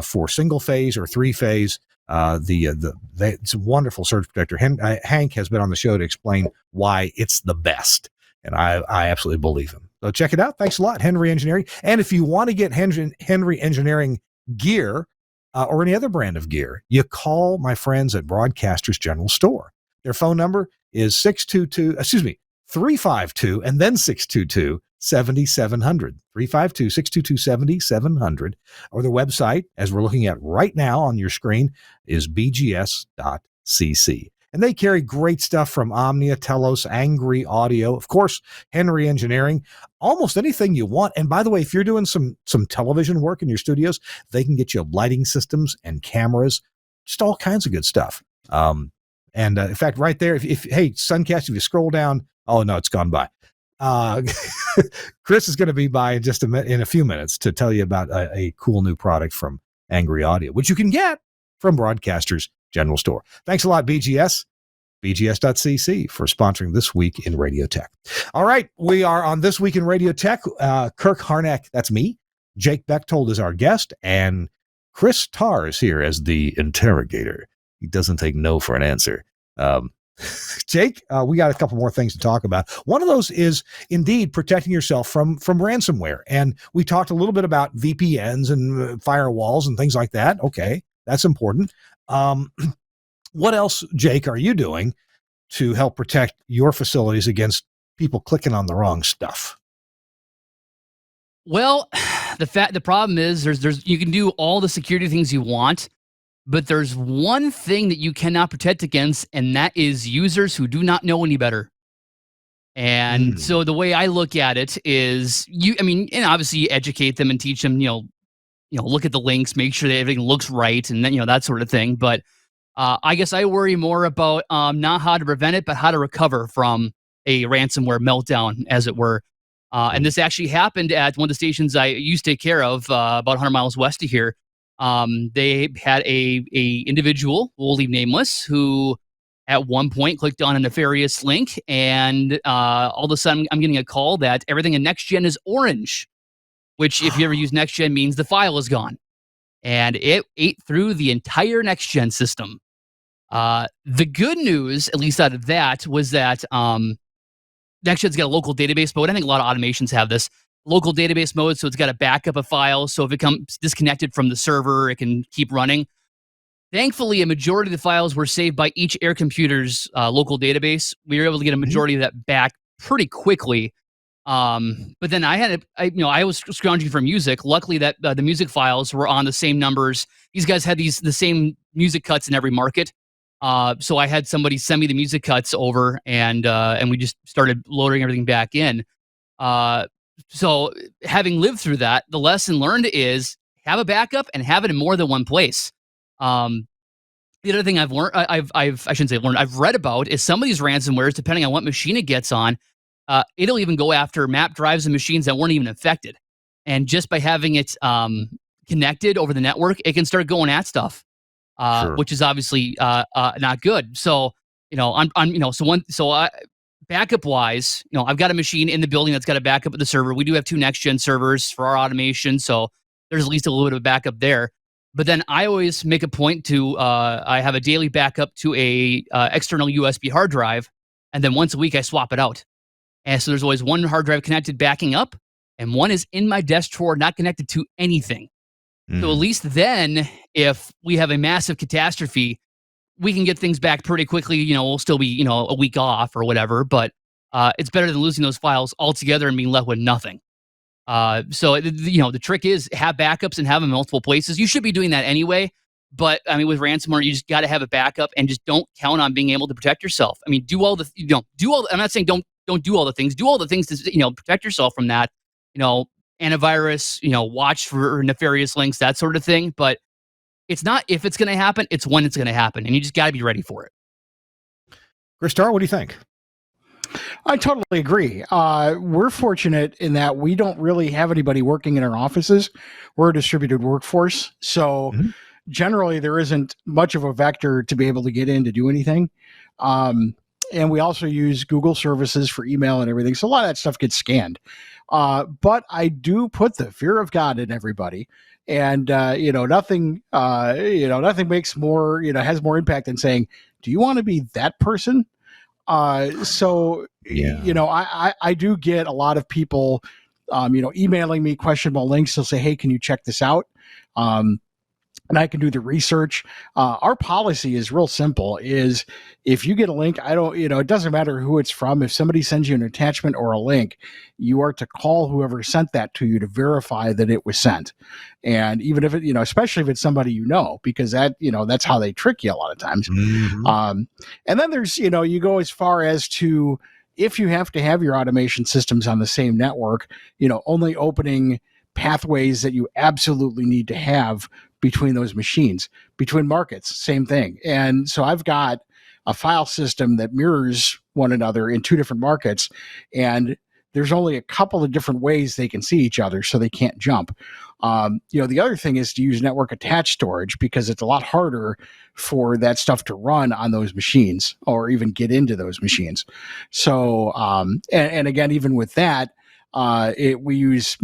[SPEAKER 5] for single phase or 3-phase. It's a wonderful surge protector. Hank has been on the show to explain why it's the best, and I absolutely believe him. So check it out. Thanks a lot, Henry Engineering. And if you want to get Henry Engineering gear or any other brand of gear, you call my friends at Broadcasters General Store. Their phone number is 352 and then 622 7700, 352-622-7700, or the website, as we're looking at right now on your screen, is bgs.cc. And they carry great stuff from Omnia, Telos, Angry Audio, of course, Henry Engineering, almost anything you want. And by the way, if you're doing some television work in your studios, they can get you lighting systems and cameras, just all kinds of good stuff. In fact, right there, hey, Suncast, if you scroll down, oh no, it's gone by. Chris is going to be by in a few minutes to tell you about a cool new product from Angry Audio, which you can get from Broadcasters General Store. Thanks a lot, BGS. BGS.cc for sponsoring This Week in Radio Tech. All right, we are on This Week in Radio Tech. Kirk Harnack, that's me. Jake Bechtold is our guest, and Chris Tarr is here as the interrogator. He doesn't take no for an answer. Jake, we got a couple more things to talk about. One of those is indeed protecting yourself from ransomware. And we talked a little bit about VPNs and firewalls and things like that. Okay, that's important. What else, Jake, are you doing to help protect your facilities against people clicking on the wrong stuff?
[SPEAKER 3] Well, the problem is there's you can do all the security things you want, but there's one thing that you cannot protect against, and that is users who do not know any better. And so the way I look at it is and obviously you educate them and teach them, look at the links, make sure that everything looks right, and then, that sort of thing. But I guess I worry more about not how to prevent it, but how to recover from a ransomware meltdown, as it were. And this actually happened at one of the stations I used to take care of about 100 miles west of here. They had a individual, we'll leave nameless, who at one point clicked on a nefarious link, and all of a sudden I'm getting a call that everything in NextGen is orange, which if you ever use NextGen means the file is gone. And it ate through the entire NextGen system. The good news, at least out of that, was that NextGen's got a local database mode. I think a lot of automations have this local database mode, so it's got a backup of files. So if it comes disconnected from the server, it can keep running. Thankfully, a majority of the files were saved by each Air Computer's local database. We were able to get a majority of that back pretty quickly. But then I was scrounging for music. Luckily, that the music files were on the same numbers. These guys had the same music cuts in every market. So I had somebody send me the music cuts over, and we just started loading everything back in. So having lived through that, the lesson learned is have a backup and have it in more than one place. The other thing I've learned, I shouldn't say learned, I've read about is some of these ransomwares, depending on what machine it gets on, it'll even go after map drives and machines that weren't even affected. And just by having it connected over the network, it can start going at stuff, sure, which is obviously not good. So, backup wise, I've got a machine in the building that's got a backup of the server. We do have 2 NextGen servers for our automation, so there's at least a little bit of a backup there. But then I always make a point to I have a daily backup to a external USB hard drive, and then once a week I swap it out. And so there's always one hard drive connected backing up, and one is in my desk drawer not connected to anything. So at least then, if we have a massive catastrophe, we can get things back pretty quickly. We'll still be, a week off or whatever, but it's better than losing those files altogether and being left with nothing. So the trick is have backups and have them in multiple places. You should be doing that anyway. But I mean, with ransomware, you just got to have a backup and just don't count on being able to protect yourself. I mean, I'm not saying don't do all the things. Do all the things to protect yourself from that. Antivirus. Watch for nefarious links, that sort of thing. But it's not if it's going to happen; it's when it's going to happen, and you just got to be ready for it.
[SPEAKER 5] Chris Tarr, what do you think?
[SPEAKER 2] I totally agree. We're fortunate in that we don't really have anybody working in our offices. We're a distributed workforce, so generally there isn't much of a vector to be able to get in to do anything. And we also use Google services for email and everything, so a lot of that stuff gets scanned. But I do put the fear of God in everybody. And nothing makes more, has more impact than saying, do you want to be that person? I do get a lot of people, emailing me questionable links. They'll say, hey, can you check this out? And I can do the research. Our policy is real simple, is if you get a link, it doesn't matter who it's from. If somebody sends you an attachment or a link, you are to call whoever sent that to you to verify that it was sent. And even if it, especially if it's somebody because that's how they trick you a lot of times. And then there's, you go as far as to, if you have to have your automation systems on the same network, only opening pathways that you absolutely need to have between those machines, between markets, same thing. And so I've got a file system that mirrors one another in two different markets, and there's only a couple of different ways they can see each other, so they can't jump. The other thing is to use network attached storage, because it's a lot harder for that stuff to run on those machines or even get into those machines. So, and again, even with that, we use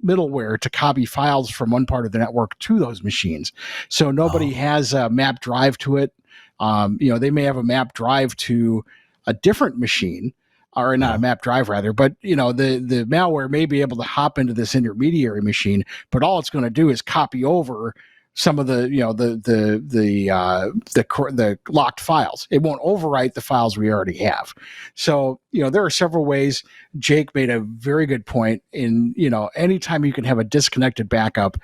[SPEAKER 2] middleware to copy files from one part of the network to those machines. So nobody has a map drive to it. They may have a map drive to a different machine, or not a map drive rather, but the malware may be able to hop into this intermediary machine, but all it's going to do is copy over some of the locked files. It won't overwrite the files we already have. So, there are several ways. Jake made a very good point in, anytime you can have a disconnected backup,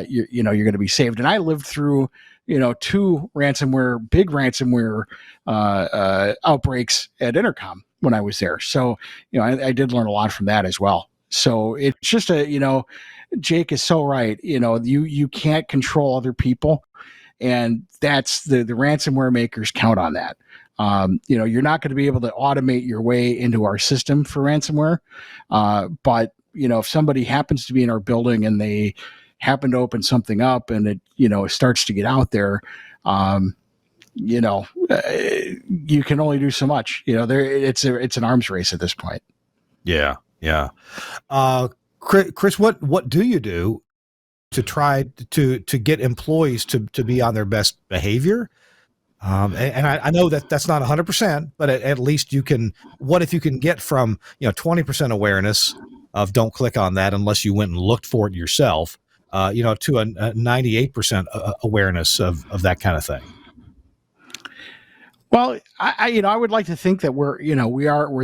[SPEAKER 2] you're going to be saved. And I lived through, two big ransomware outbreaks at Intercom when I was there. So, I did learn a lot from that as well. So it's just Jake is so right. You can't control other people, and that's the ransomware makers count on that. You're not going to be able to automate your way into our system for ransomware. But if somebody happens to be in our building and they happen to open something up and it, starts to get out there, you can only do so much. It's an arms race at this point.
[SPEAKER 5] Yeah. Yeah. Chris, what do you do to try to get employees to be on their best behavior? And I know that's not 100%, but at least you can. What if you can get from 20% awareness of don't click on that unless you went and looked for it yourself, to a 98% awareness of that kind of thing?
[SPEAKER 2] Well, I would like to think that we're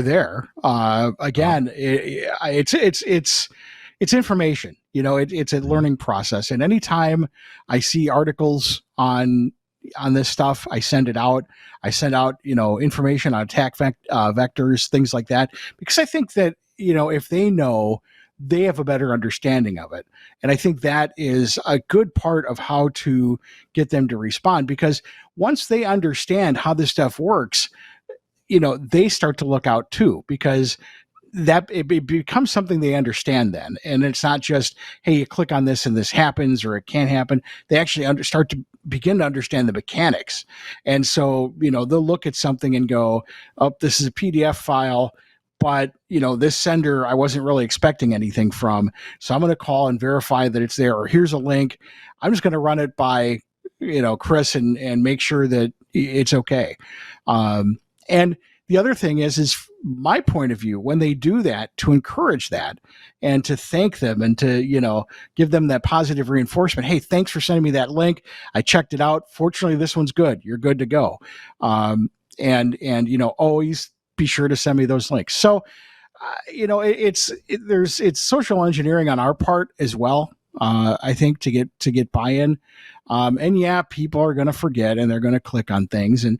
[SPEAKER 2] there. Again, it's information. It's a learning process. And anytime I see articles on this stuff, I send it out. I send out information on attack vectors, things like that, because I think that if they know, they have a better understanding of it. And I think that is a good part of how to get them to respond, because once they understand how this stuff works, they start to look out too, because that it becomes something they understand then. And it's not just, hey, you click on this and this happens, or it can't happen. They actually start to begin to understand the mechanics. And so, they'll look at something and go, oh, this is a PDF file, but this sender I wasn't really expecting anything from, so I'm going to call and verify that it's there. Or here's a link, I'm just going to run it by Chris and make sure that it's okay. And the other thing is my point of view, when they do that, to encourage that and to thank them and to, give them that positive reinforcement. Hey, thanks for sending me that link. I checked it out. Fortunately, this one's good. You're good to go. And always be sure to send me those links. So, it's social engineering on our part as well. I think to get buy-in, and yeah, people are going to forget and they're going to click on things. And,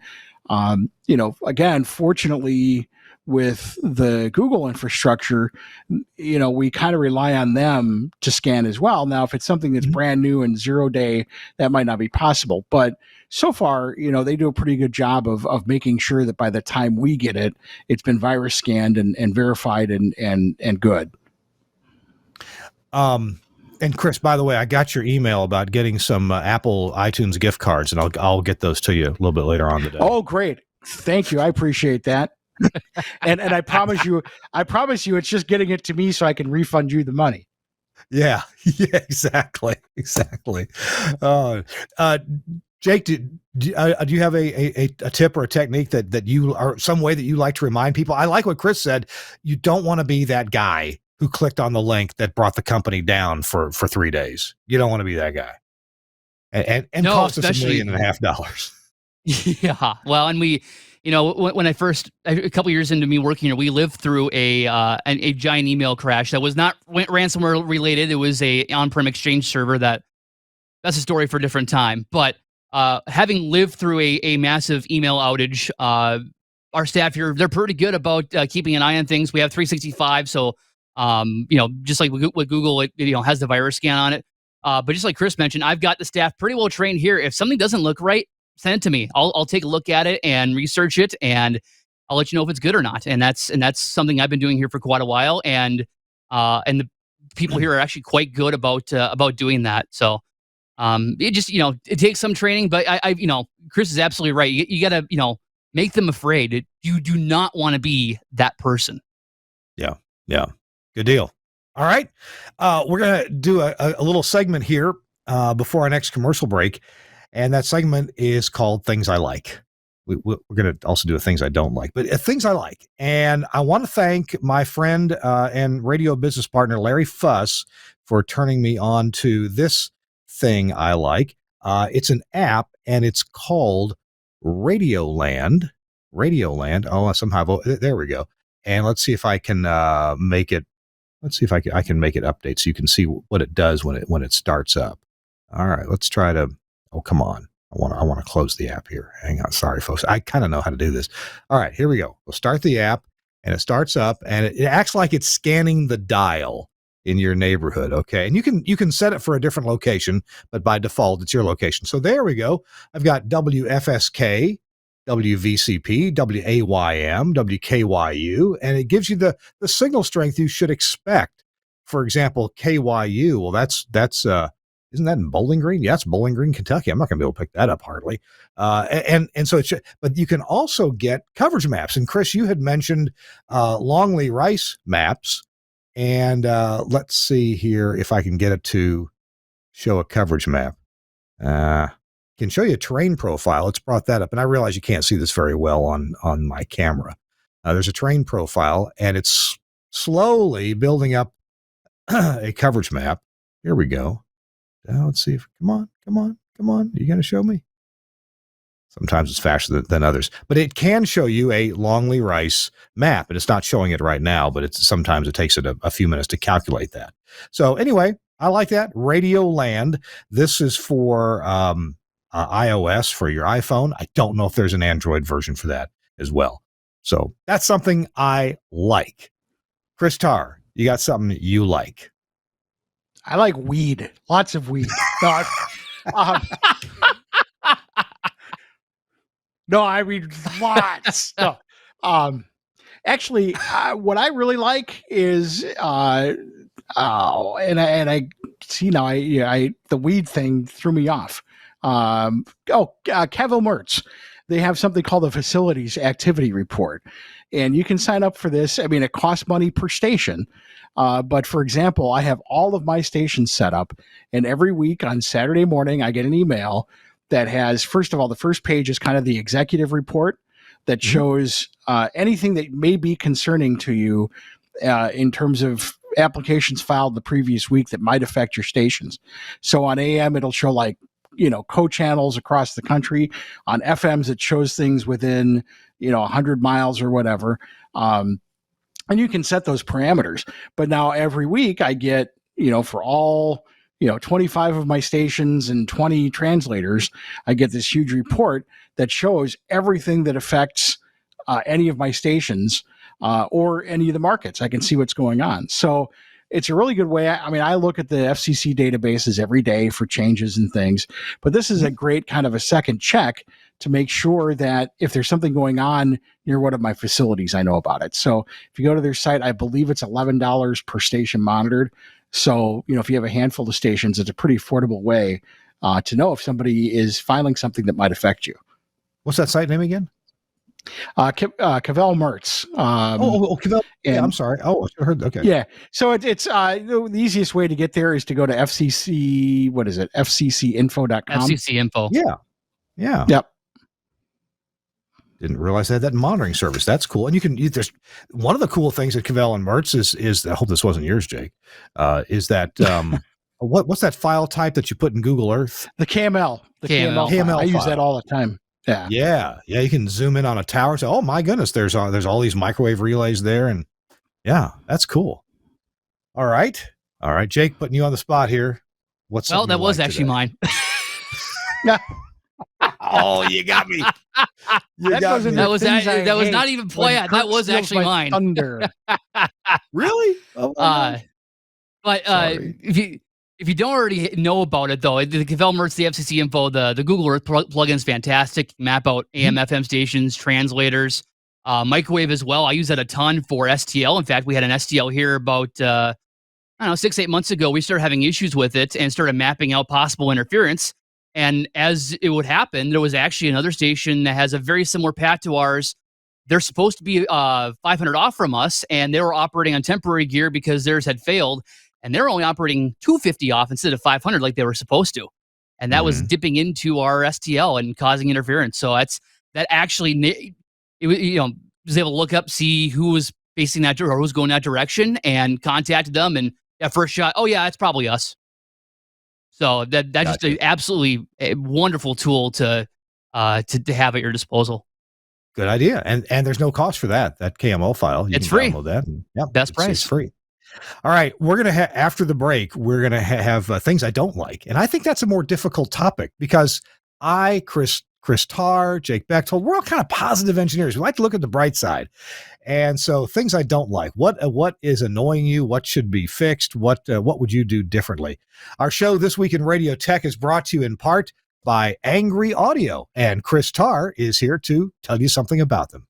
[SPEAKER 2] again, fortunately with the Google infrastructure, we kind of rely on them to scan as well. Now, if it's something that's brand new and 0 day, that might not be possible. But so far, they do a pretty good job of making sure that by the time we get it, it's been virus scanned and verified and good.
[SPEAKER 5] And Chris, by the way, I got your email about getting some Apple iTunes gift cards, and I'll get those to you a little bit later on today.
[SPEAKER 2] Oh, great. Thank you. I appreciate that. and I promise you, it's just getting it to me so I can refund you the money.
[SPEAKER 5] Yeah, exactly. Jake, do you have a tip or a technique that you, or some way that you like to remind people? I like what Chris said. You don't want to be that guy who clicked on the link that brought the company down for 3 days. You don't want to be that guy. And no, cost us $1.5 million.
[SPEAKER 3] Yeah. Well, and we, when I first, a couple years into me working here, we lived through a giant email crash that was not ransomware related. It was a on-prem Exchange server that's a story for a different time. But having lived through a massive email outage, our staff here, they're pretty good about keeping an eye on things. We have 365, so just like with Google, it has the virus scan on it. But just like Chris mentioned, I've got the staff pretty well trained here. If something doesn't look right, send it to me. I'll take a look at it and research it, and I'll let you know if it's good or not. And that's something I've been doing here for quite a while. And the people here are actually quite good about doing that. So it just it takes some training, but I Chris is absolutely right. You got to make them afraid. You do not want to be that person.
[SPEAKER 5] Yeah. Good deal. All right. We're going to do a little segment here before our next commercial break. And that segment is called Things I Like. We're going to also do Things I Don't Like, but Things I Like. And I want to thank my friend and radio business partner, Larry Fuss, for turning me on to this thing I like. It's an app, and it's called RadioLand. RadioLand. Oh, somehow, there we go. And let's see if I can make it. Let's see if I can make it update so you can see what it does when it starts up. All right, let's try to. Oh, come on. I want to close the app here. Hang on. Sorry, folks. I kind of know how to do this. All right, here we go. We'll start the app, and it starts up, and it acts like it's scanning the dial in your neighborhood. Okay, and you can set it for a different location, but by default, it's your location. So there we go. I've got WFSK, WVCP, WAYM, WKYU, and it gives you the signal strength you should expect. For example, KYU. Well, that's isn't that in Bowling Green? Yeah, it's Bowling Green, Kentucky. I'm not going to be able to pick that up hardly. And so but you can also get coverage maps. And Chris, you had mentioned Longley Rice maps. And let's see here if I can get it to show a coverage map. Can show you a terrain profile. It's brought that up. And I realize you can't see this very well on my camera. There's a terrain profile, and it's slowly building up a coverage map. Here we go. Let's see if, come on. You going to show me? Sometimes it's faster than others, but it can show you a Longley Rice map, and it's not showing it right now, but sometimes it takes it a few minutes to calculate that. So anyway, I like that. RadioLand. This is for iOS for your iPhone. I don't know if there's an Android version for that as well. So that's something I like. Chris Tarr, you got something you like?
[SPEAKER 2] I like weed. Lots of weed. No, I mean lots. No. Actually, what I really like is, and I see now, the weed thing threw me off. Cavell Mertz. They have something called the Facilities Activity Report, and you can sign up for this. I mean, it costs money per station. But for example, I have all of my stations set up, and every week on Saturday morning, I get an email that has, first of all, the first page is kind of the executive report. that shows anything that may be concerning to you in terms of applications filed the previous week that might affect your stations. So on AM, it'll show like, co-channels across the country. On FMs, it shows things within, 100 miles or whatever. And you can set those parameters. But now every week I get, for all, 25 of my stations and 20 translators, I get this huge report that shows everything that affects any of my stations or any of the markets. I can see what's going on. So it's a really good way. I look at the FCC databases every day for changes and things, but this is a great kind of a second check to make sure that if there's something going on near one of my facilities, I know about it. So if you go to their site, I believe it's $11 per station monitored. So, if you have a handful of stations, it's a pretty affordable way to know if somebody is filing something that might affect you.
[SPEAKER 5] What's that site name again?
[SPEAKER 2] Cavell Mertz.
[SPEAKER 5] Cavell. Yeah, I'm sorry. Oh, I heard. Okay.
[SPEAKER 2] Yeah. So it's the easiest way to get there is to go to FCC. What is it? FCCinfo.com.
[SPEAKER 3] FCC info.
[SPEAKER 5] Yeah. Yeah.
[SPEAKER 2] Yep.
[SPEAKER 5] Didn't realize they had that monitoring service. That's cool. And there's one of the cool things at Cavell and Mertz is I hope this wasn't yours, Jake. Is that what's that file type that you put in Google Earth?
[SPEAKER 2] The KML. The KML. I use that all the time. Yeah.
[SPEAKER 5] Yeah. Yeah. You can zoom in on a tower and say, oh my goodness, there's all these microwave relays there. And yeah, that's cool. All right. Jake, putting you on the spot here.
[SPEAKER 3] That was actually mine.
[SPEAKER 5] Oh, you got me.
[SPEAKER 3] That was not even planned. That was actually mine.
[SPEAKER 2] Thunder.
[SPEAKER 5] Really?
[SPEAKER 3] But if you don't already know about it, though, the Cavell Mertz, the FCC info, the Google Earth plugin is fantastic. Map out AM, FM stations, translators, microwave as well. I use that a ton for STL. In fact, we had an STL here about 6-8 months ago. We started having issues with it and started mapping out possible interference. And as it would happen, there was actually another station that has a very similar path to ours. They're supposed to be 500 off from us, and they were operating on temporary gear because theirs had failed. And they're only operating 250 off instead of 500 like they were supposed to. And that was dipping into our STL and causing interference. So that actually, was able to look up, see who was facing that or who was going that direction, and contacted them. And at first shot, oh yeah, it's probably us. So that's just an absolutely wonderful tool to have at your disposal.
[SPEAKER 5] Good idea. And there's no cost for that KML file.
[SPEAKER 3] It's free.
[SPEAKER 5] Download that. And,
[SPEAKER 3] best price.
[SPEAKER 5] It's free. All right. We're going to after the break, we're going to have things I don't like. And I think that's a more difficult topic because Chris Tarr, Jake Bechtold, we're all kind of positive engineers. We like to look at the bright side. And so things I don't like, what is annoying you? What should be fixed? What would you do differently? Our show This Week in Radio Tech is brought to you in part by Angry Audio, and Chris Tarr is here to tell you something about them.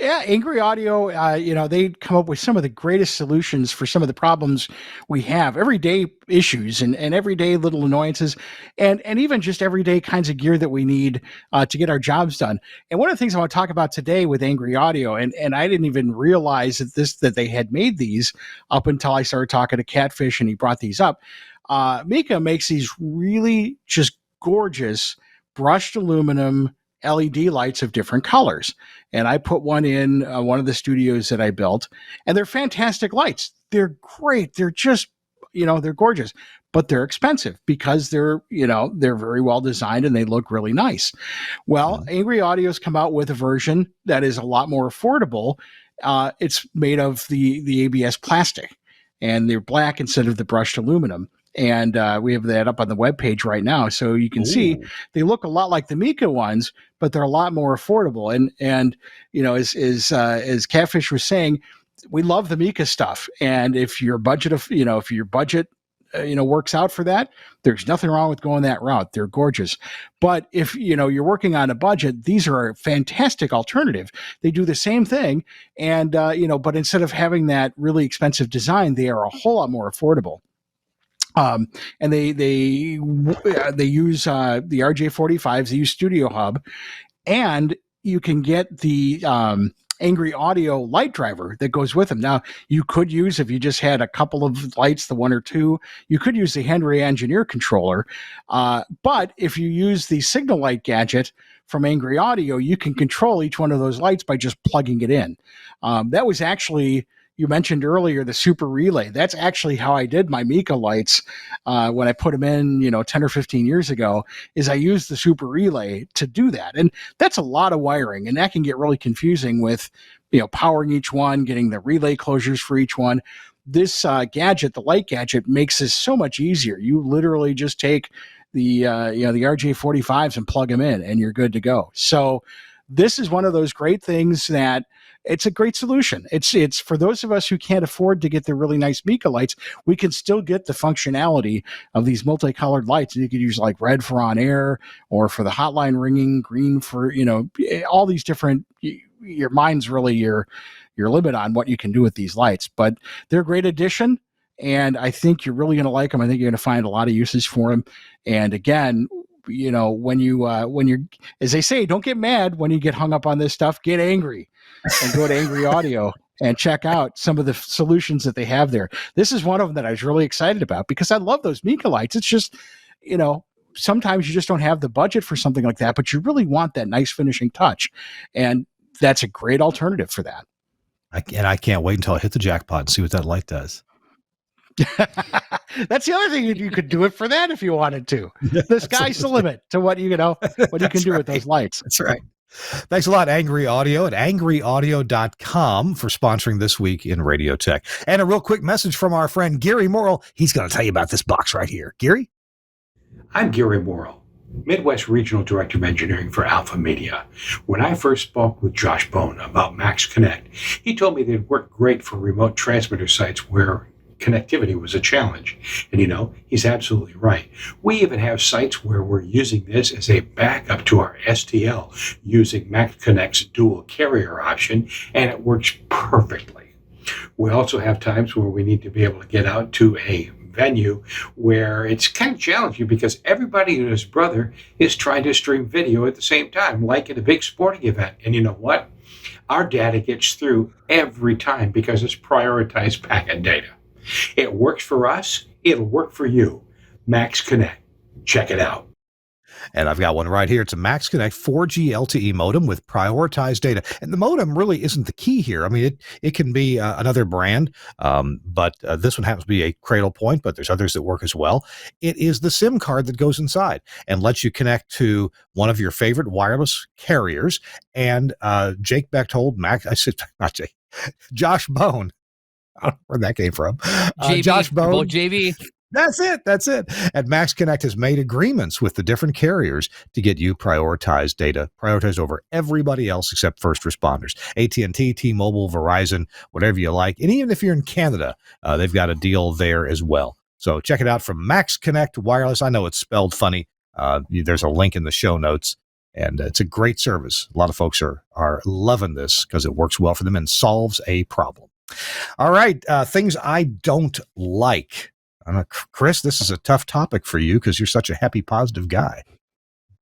[SPEAKER 2] Yeah, Angry Audio, they come up with some of the greatest solutions for some of the problems we have, everyday issues and everyday little annoyances, and even just everyday kinds of gear that we need to get our jobs done. And one of the things I want to talk about today with Angry Audio, and I didn't even realize that they had made these up until I started talking to Catfish and he brought these up. Mika makes these really just gorgeous brushed aluminum LED lights of different colors. And I put one in one of the studios that I built, and they're fantastic lights. They're great. They're just, they're gorgeous, but they're expensive because they're very well designed and they look really nice. Well, Angry Audio's come out with a version that is a lot more affordable. It's made of the ABS plastic, and they're black instead of the brushed aluminum. And we have that up on the webpage right now. So you can see they look a lot like the Mika ones, but they're a lot more affordable. And as Catfish was saying, we love the Mika stuff. And if your budget works out for that, there's nothing wrong with going that route. They're gorgeous. But if, you're working on a budget, these are a fantastic alternative. They do the same thing. And, but instead of having that really expensive design, they are a whole lot more affordable. And they use the RJ45s. They use Studio Hub, and you can get the Angry Audio light driver that goes with them. Now, you could use, if you just had a couple of lights, the one or two, you could use the Henry Engineer controller. But if you use the Signal Light gadget from Angry Audio, you can control each one of those lights by just plugging it in. That was actually, you mentioned earlier, the Super Relay. That's actually how I did my Mika lights when I put them in, 10 or 15 years ago, is I used the Super Relay to do that. And that's a lot of wiring, and that can get really confusing with, powering each one, getting the relay closures for each one. This gadget, the light gadget, makes this so much easier. You literally just take the RJ45s and plug them in, and you're good to go. So this is one of those great things that it's a great solution. It's for those of us who can't afford to get the really nice Mika lights, we can still get the functionality of these multicolored lights. And you could use like red for on air, or for the hotline ringing, green for, all these different, your mind's really your limit on what you can do with these lights, but they're a great addition. And I think you're really going to like them. I think you're going to find a lot of uses for them. And again, when you're, as they say, don't get mad when you get hung up on this stuff, get angry, and go to Angry Audio and check out some of the solutions that they have there. This is one of them that I was really excited about because I love those Mika lights. It's just, sometimes you just don't have the budget for something like that, but you really want that nice finishing touch. And that's a great alternative for that.
[SPEAKER 5] I can't wait until I hit the jackpot and see what that light does.
[SPEAKER 2] That's the other thing. You could do it for that if you wanted to. The sky's the limit to what you can do with those lights.
[SPEAKER 5] That's right. Thanks a lot, Angry Audio at angryaudio.com for sponsoring This Week in Radio Tech. And a real quick message from our friend Gary Morrill. He's going to tell you about this box right here. Gary?
[SPEAKER 6] I'm Gary Morrill, Midwest Regional Director of Engineering for Alpha Media. When I first spoke with Josh Bone about Max Connect, he told me they'd work great for remote transmitter sites where connectivity was a challenge. And he's absolutely right. We even have sites where we're using this as a backup to our STL using Max Connect's dual carrier option, and it works perfectly. We also have times where we need to be able to get out to a venue where it's kind of challenging because everybody and his brother is trying to stream video at the same time, like at a big sporting event. And you know what? Our data gets through every time because it's prioritized packet data. It works for us. It'll work for you. Max Connect. Check it out.
[SPEAKER 5] And I've got one right here. It's a Max Connect 4G LTE modem with prioritized data. And the modem really isn't the key here. I mean, it can be another brand, but this one happens to be a Cradle Point, but there's others that work as well. It is the SIM card that goes inside and lets you connect to one of your favorite wireless carriers. And Jake Bechtold, Josh Bone. I don't know where that came from.
[SPEAKER 3] JV,
[SPEAKER 5] Josh Bone.
[SPEAKER 3] JV.
[SPEAKER 5] That's it. And Max Connect has made agreements with the different carriers to get you prioritized data, prioritized over everybody else except first responders. AT&T, T-Mobile, Verizon, whatever you like. And even if you're in Canada, they've got a deal there as well. So check it out from Max Connect Wireless. I know it's spelled funny. There's a link in the show notes. And it's a great service. A lot of folks are loving this because it works well for them and solves a problem. All right, things I don't like. Chris, this is a tough topic for you because you're such a happy, positive guy.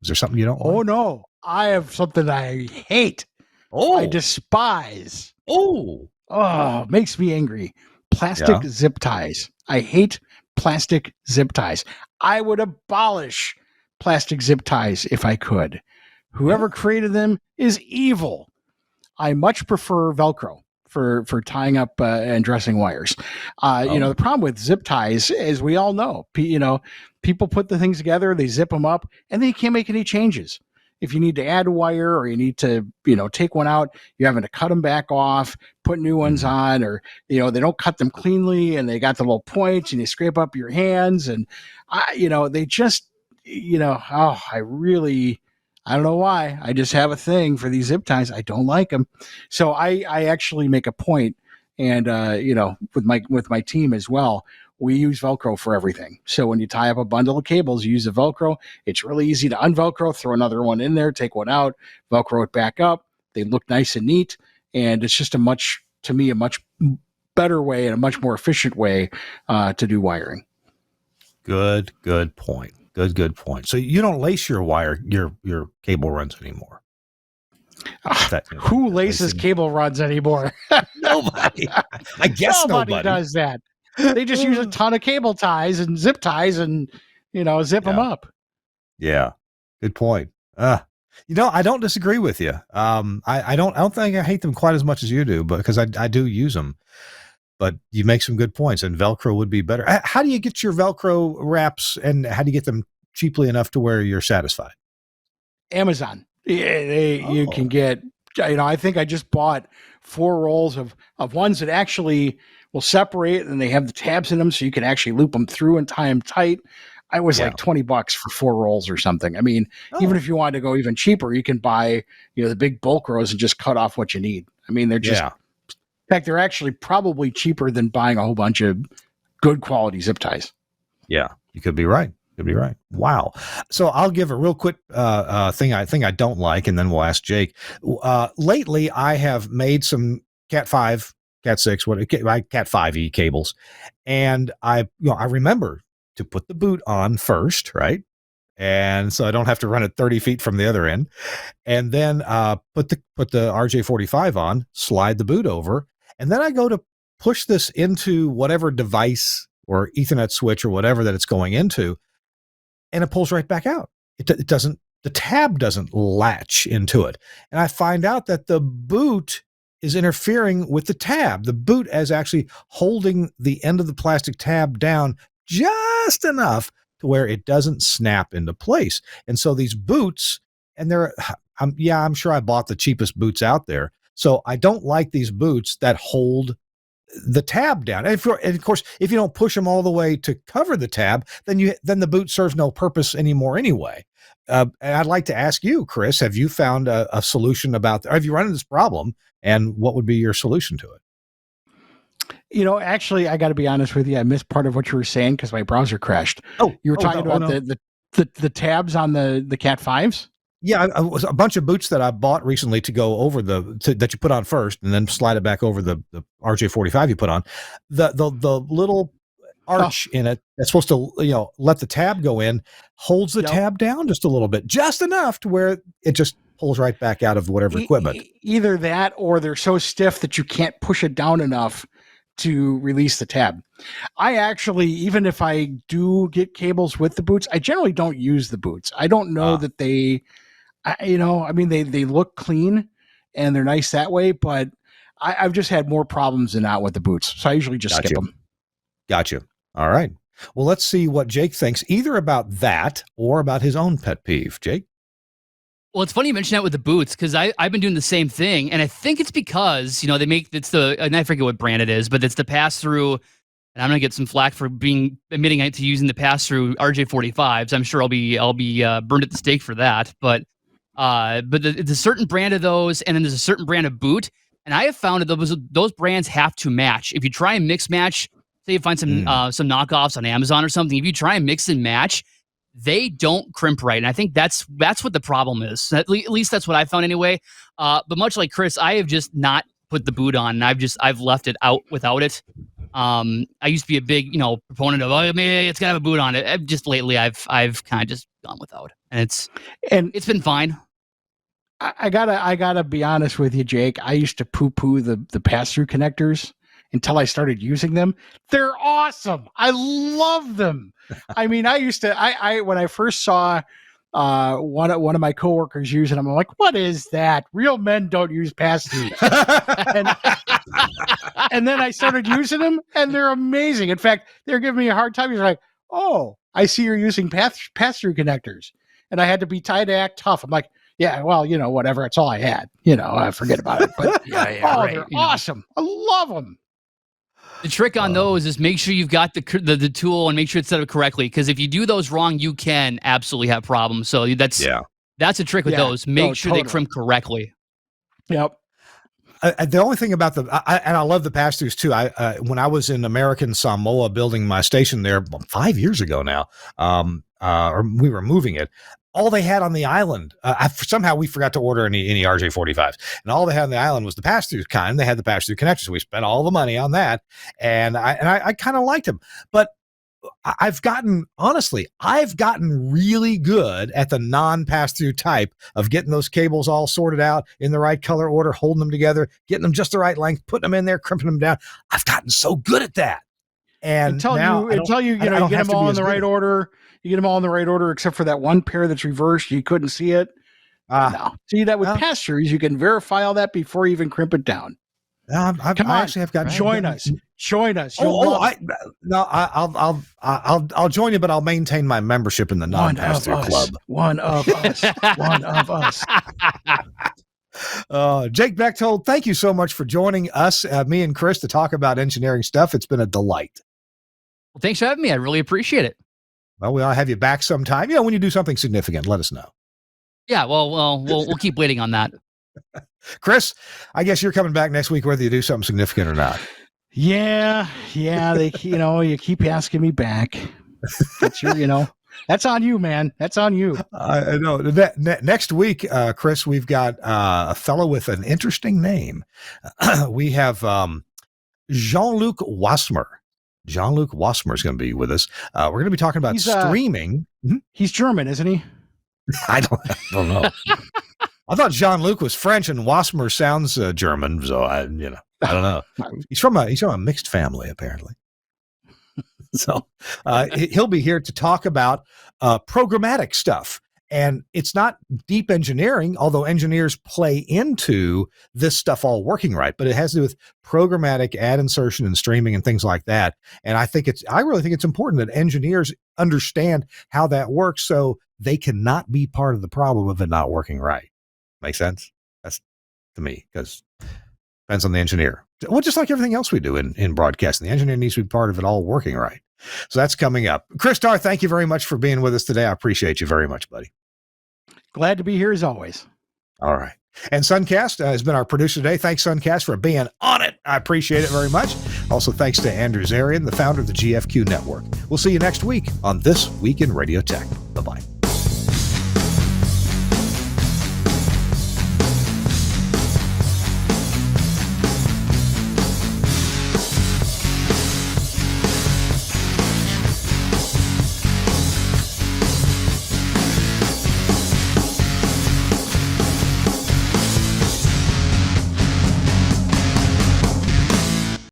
[SPEAKER 5] Is there something you don't like?
[SPEAKER 2] Oh, no. I have something I hate. I despise. It makes me angry. Plastic zip ties. I hate plastic zip ties. I would abolish plastic zip ties if I could. Whoever created them is evil. I much prefer Velcro for tying up and dressing wires. The problem with zip ties, as we all know, people put the things together, they zip them up, and then you can't make any changes. If you need to add a wire or you need to, take one out, you're having to cut them back off, put new ones on, or, they don't cut them cleanly and they got the little points and you scrape up your hands. And, they just, I don't know why. I just have a thing for these zip ties. I don't like them. So I actually make a point, and with my team as well, we use Velcro for everything. So when you tie up a bundle of cables, you use a Velcro. It's really easy to unVelcro, throw another one in there, take one out, Velcro it back up. They look nice and neat, and it's just a much better way and a much more efficient way to do wiring.
[SPEAKER 5] Good point. Good point. So you don't lace your wire, your cable runs anymore.
[SPEAKER 2] Who laces cable rods anymore?
[SPEAKER 5] Nobody. I guess nobody
[SPEAKER 2] does that. They just use a ton of cable ties and zip ties and, zip them up.
[SPEAKER 5] Yeah. Good point. I don't disagree with you. I don't think I hate them quite as much as you do, but because I do use them. But you make some good points, and Velcro would be better. How do you get your Velcro wraps, and how do you get them cheaply enough to where you're satisfied?
[SPEAKER 2] Amazon. You can get, I think I just bought 4 rolls of ones that actually will separate, and they have the tabs in them, so you can actually loop them through and tie them tight. I was like $20 for 4 rolls or something. I mean, even if you wanted to go even cheaper, you can buy, the big bulk rows and just cut off what you need. I mean, they're just... In fact, they're actually probably cheaper than buying a whole bunch of good quality zip ties.
[SPEAKER 5] Yeah, you could be right. Wow. So I'll give a real quick thing I don't like, and then we'll ask Jake. Lately, I have made some Cat 5, Cat 6, Cat 5e cables, and I remember to put the boot on first, right? And so I don't have to run it 30 feet from the other end, and then put the RJ45 on, slide the boot over. And then I go to push this into whatever device or Ethernet switch or whatever that it's going into, and it pulls right back out. It doesn't, the tab doesn't latch into it. And I find out that the boot is interfering with the tab. The boot is actually holding the end of the plastic tab down just enough to where it doesn't snap into place. And so these boots, and I'm sure I bought the cheapest boots out there. So I don't like these boots that hold the tab down. And of course, if you don't push them all the way to cover the tab, then the boot serves no purpose anymore anyway. And I'd like to ask you, Chris, have you found a solution have you run into this problem, and what would be your solution to it?
[SPEAKER 2] Actually, I got to be honest with you. I missed part of what you were saying because my browser crashed. You were talking about the tabs on the Cat 5s?
[SPEAKER 5] Yeah, it was a bunch of boots that I bought recently to go over that you put on first, and then slide it back over the RJ45 you put on. The little arch in it that's supposed to let the tab go in holds the tab down just a little bit, just enough to where it just pulls right back out of whatever equipment.
[SPEAKER 2] Either that, or they're so stiff that you can't push it down enough to release the tab. I actually, even if I do get cables with the boots, I generally don't use the boots. I don't know that they, they look clean and they're nice that way, but I've just had more problems than not with the boots. So I usually just skip them.
[SPEAKER 5] Gotcha. All right. Well, let's see what Jake thinks either about that or about his own pet peeve. Jake?
[SPEAKER 3] Well, it's funny you mention that with the boots, because I've been doing the same thing, and I think it's because they make and I forget what brand it is, but it's the pass-through, and I'm gonna get some flack for admitting to using the pass-through RJ45s. I'm sure I'll be burned at the stake for that, but it's a certain brand of those, and then there's a certain brand of boot, and I have found that those brands have to match. If you try and mix match, say you find some knockoffs on Amazon or something, if you try and mix and match, they don't crimp right. And I think that's what the problem is. At least that's what I found anyway. But much like Chris, I have just not put the boot on, and I've left it out without it. I used to be a big, proponent of, it's gotta have a boot on it. Just lately I've kind of just gone without, and it's been fine.
[SPEAKER 2] I gotta be honest with you, Jake. I used to poo-poo the pass-through connectors until I started using them. They're awesome. I love them. I mean, I used to, when I first saw one of my coworkers using them, I'm like, what is that? Real men don't use pass-throughs. and then I started using them, and they're amazing. In fact, they're giving me a hard time. He's like, oh, I see you're using pass-through connectors. And I had to be tied to act tough. I'm like, yeah, well, whatever. It's all I had. I forget about it. But they're awesome. I love them.
[SPEAKER 3] The trick on those is make sure you've got the tool and make sure it's set up correctly. Because if you do those wrong, you can absolutely have problems. So that's a trick with those. Make sure they crimp correctly.
[SPEAKER 2] Yep.
[SPEAKER 5] The only thing about and I love the pass-throughs too. When I was in American Samoa building my station there 5 years ago now, or we were moving it. All they had on the island, somehow we forgot to order any RJ45s, and all they had on the island was the pass-through kind. They had the pass-through connectors. So we spent all the money on that, and I kind of liked them. But I've gotten really good at the non-pass-through type of getting those cables all sorted out in the right color order, holding them together, getting them just the right length, putting them in there, crimping them down. I've gotten so good at that. And
[SPEAKER 2] until you get them all in the right order. You get them all in the right order, except for that one pair that's reversed. You couldn't see it. No. See that with pass-throughs, you can verify all that before you even crimp it down.
[SPEAKER 5] I actually have got.
[SPEAKER 2] Join us.
[SPEAKER 5] I'll join you, but I'll maintain my membership in the non-pass-through club.
[SPEAKER 2] One of us.
[SPEAKER 5] Jake Bechtold, thank you so much for joining us, me and Chris, to talk about engineering stuff. It's been a delight.
[SPEAKER 3] Well, thanks for having me. I really appreciate it.
[SPEAKER 5] Well, we'll have you back sometime. When you do something significant, let us know.
[SPEAKER 3] Yeah, well, we'll keep waiting on that.
[SPEAKER 5] Chris, I guess you're coming back next week, whether you do something significant or not.
[SPEAKER 2] Yeah. They, you keep asking me back. That's that's on you, man. That's on you.
[SPEAKER 5] I know. Next week, Chris, we've got a fellow with an interesting name. We have Jean-Luc Wasmer. Jean-Luc Wasmer is going to be with us. We're going to be talking about streaming.
[SPEAKER 2] He's German, isn't he?
[SPEAKER 5] I don't know. I thought Jean-Luc was French and Wasmer sounds German, so I don't know. He's from a mixed family, apparently. So he'll be here to talk about programmatic stuff. And it's not deep engineering, although engineers play into this stuff all working right, but it has to do with programmatic ad insertion and streaming and things like that. And I really think it's important that engineers understand how that works so they cannot be part of the problem of it not working right. Make sense? That's to me, because it depends on the engineer. Well, just like everything else we do in broadcasting, the engineer needs to be part of it all working right. So that's coming up. Chris Tarr, thank you very much for being with us today. I appreciate you very much, buddy.
[SPEAKER 2] Glad to be here as always.
[SPEAKER 5] All right. And Suncast has been our producer today. Thanks, Suncast, for being on it. I appreciate it very much. Also, thanks to Andrew Zarian, the founder of the GFQ Network. We'll see you next week on This Week in Radio Tech.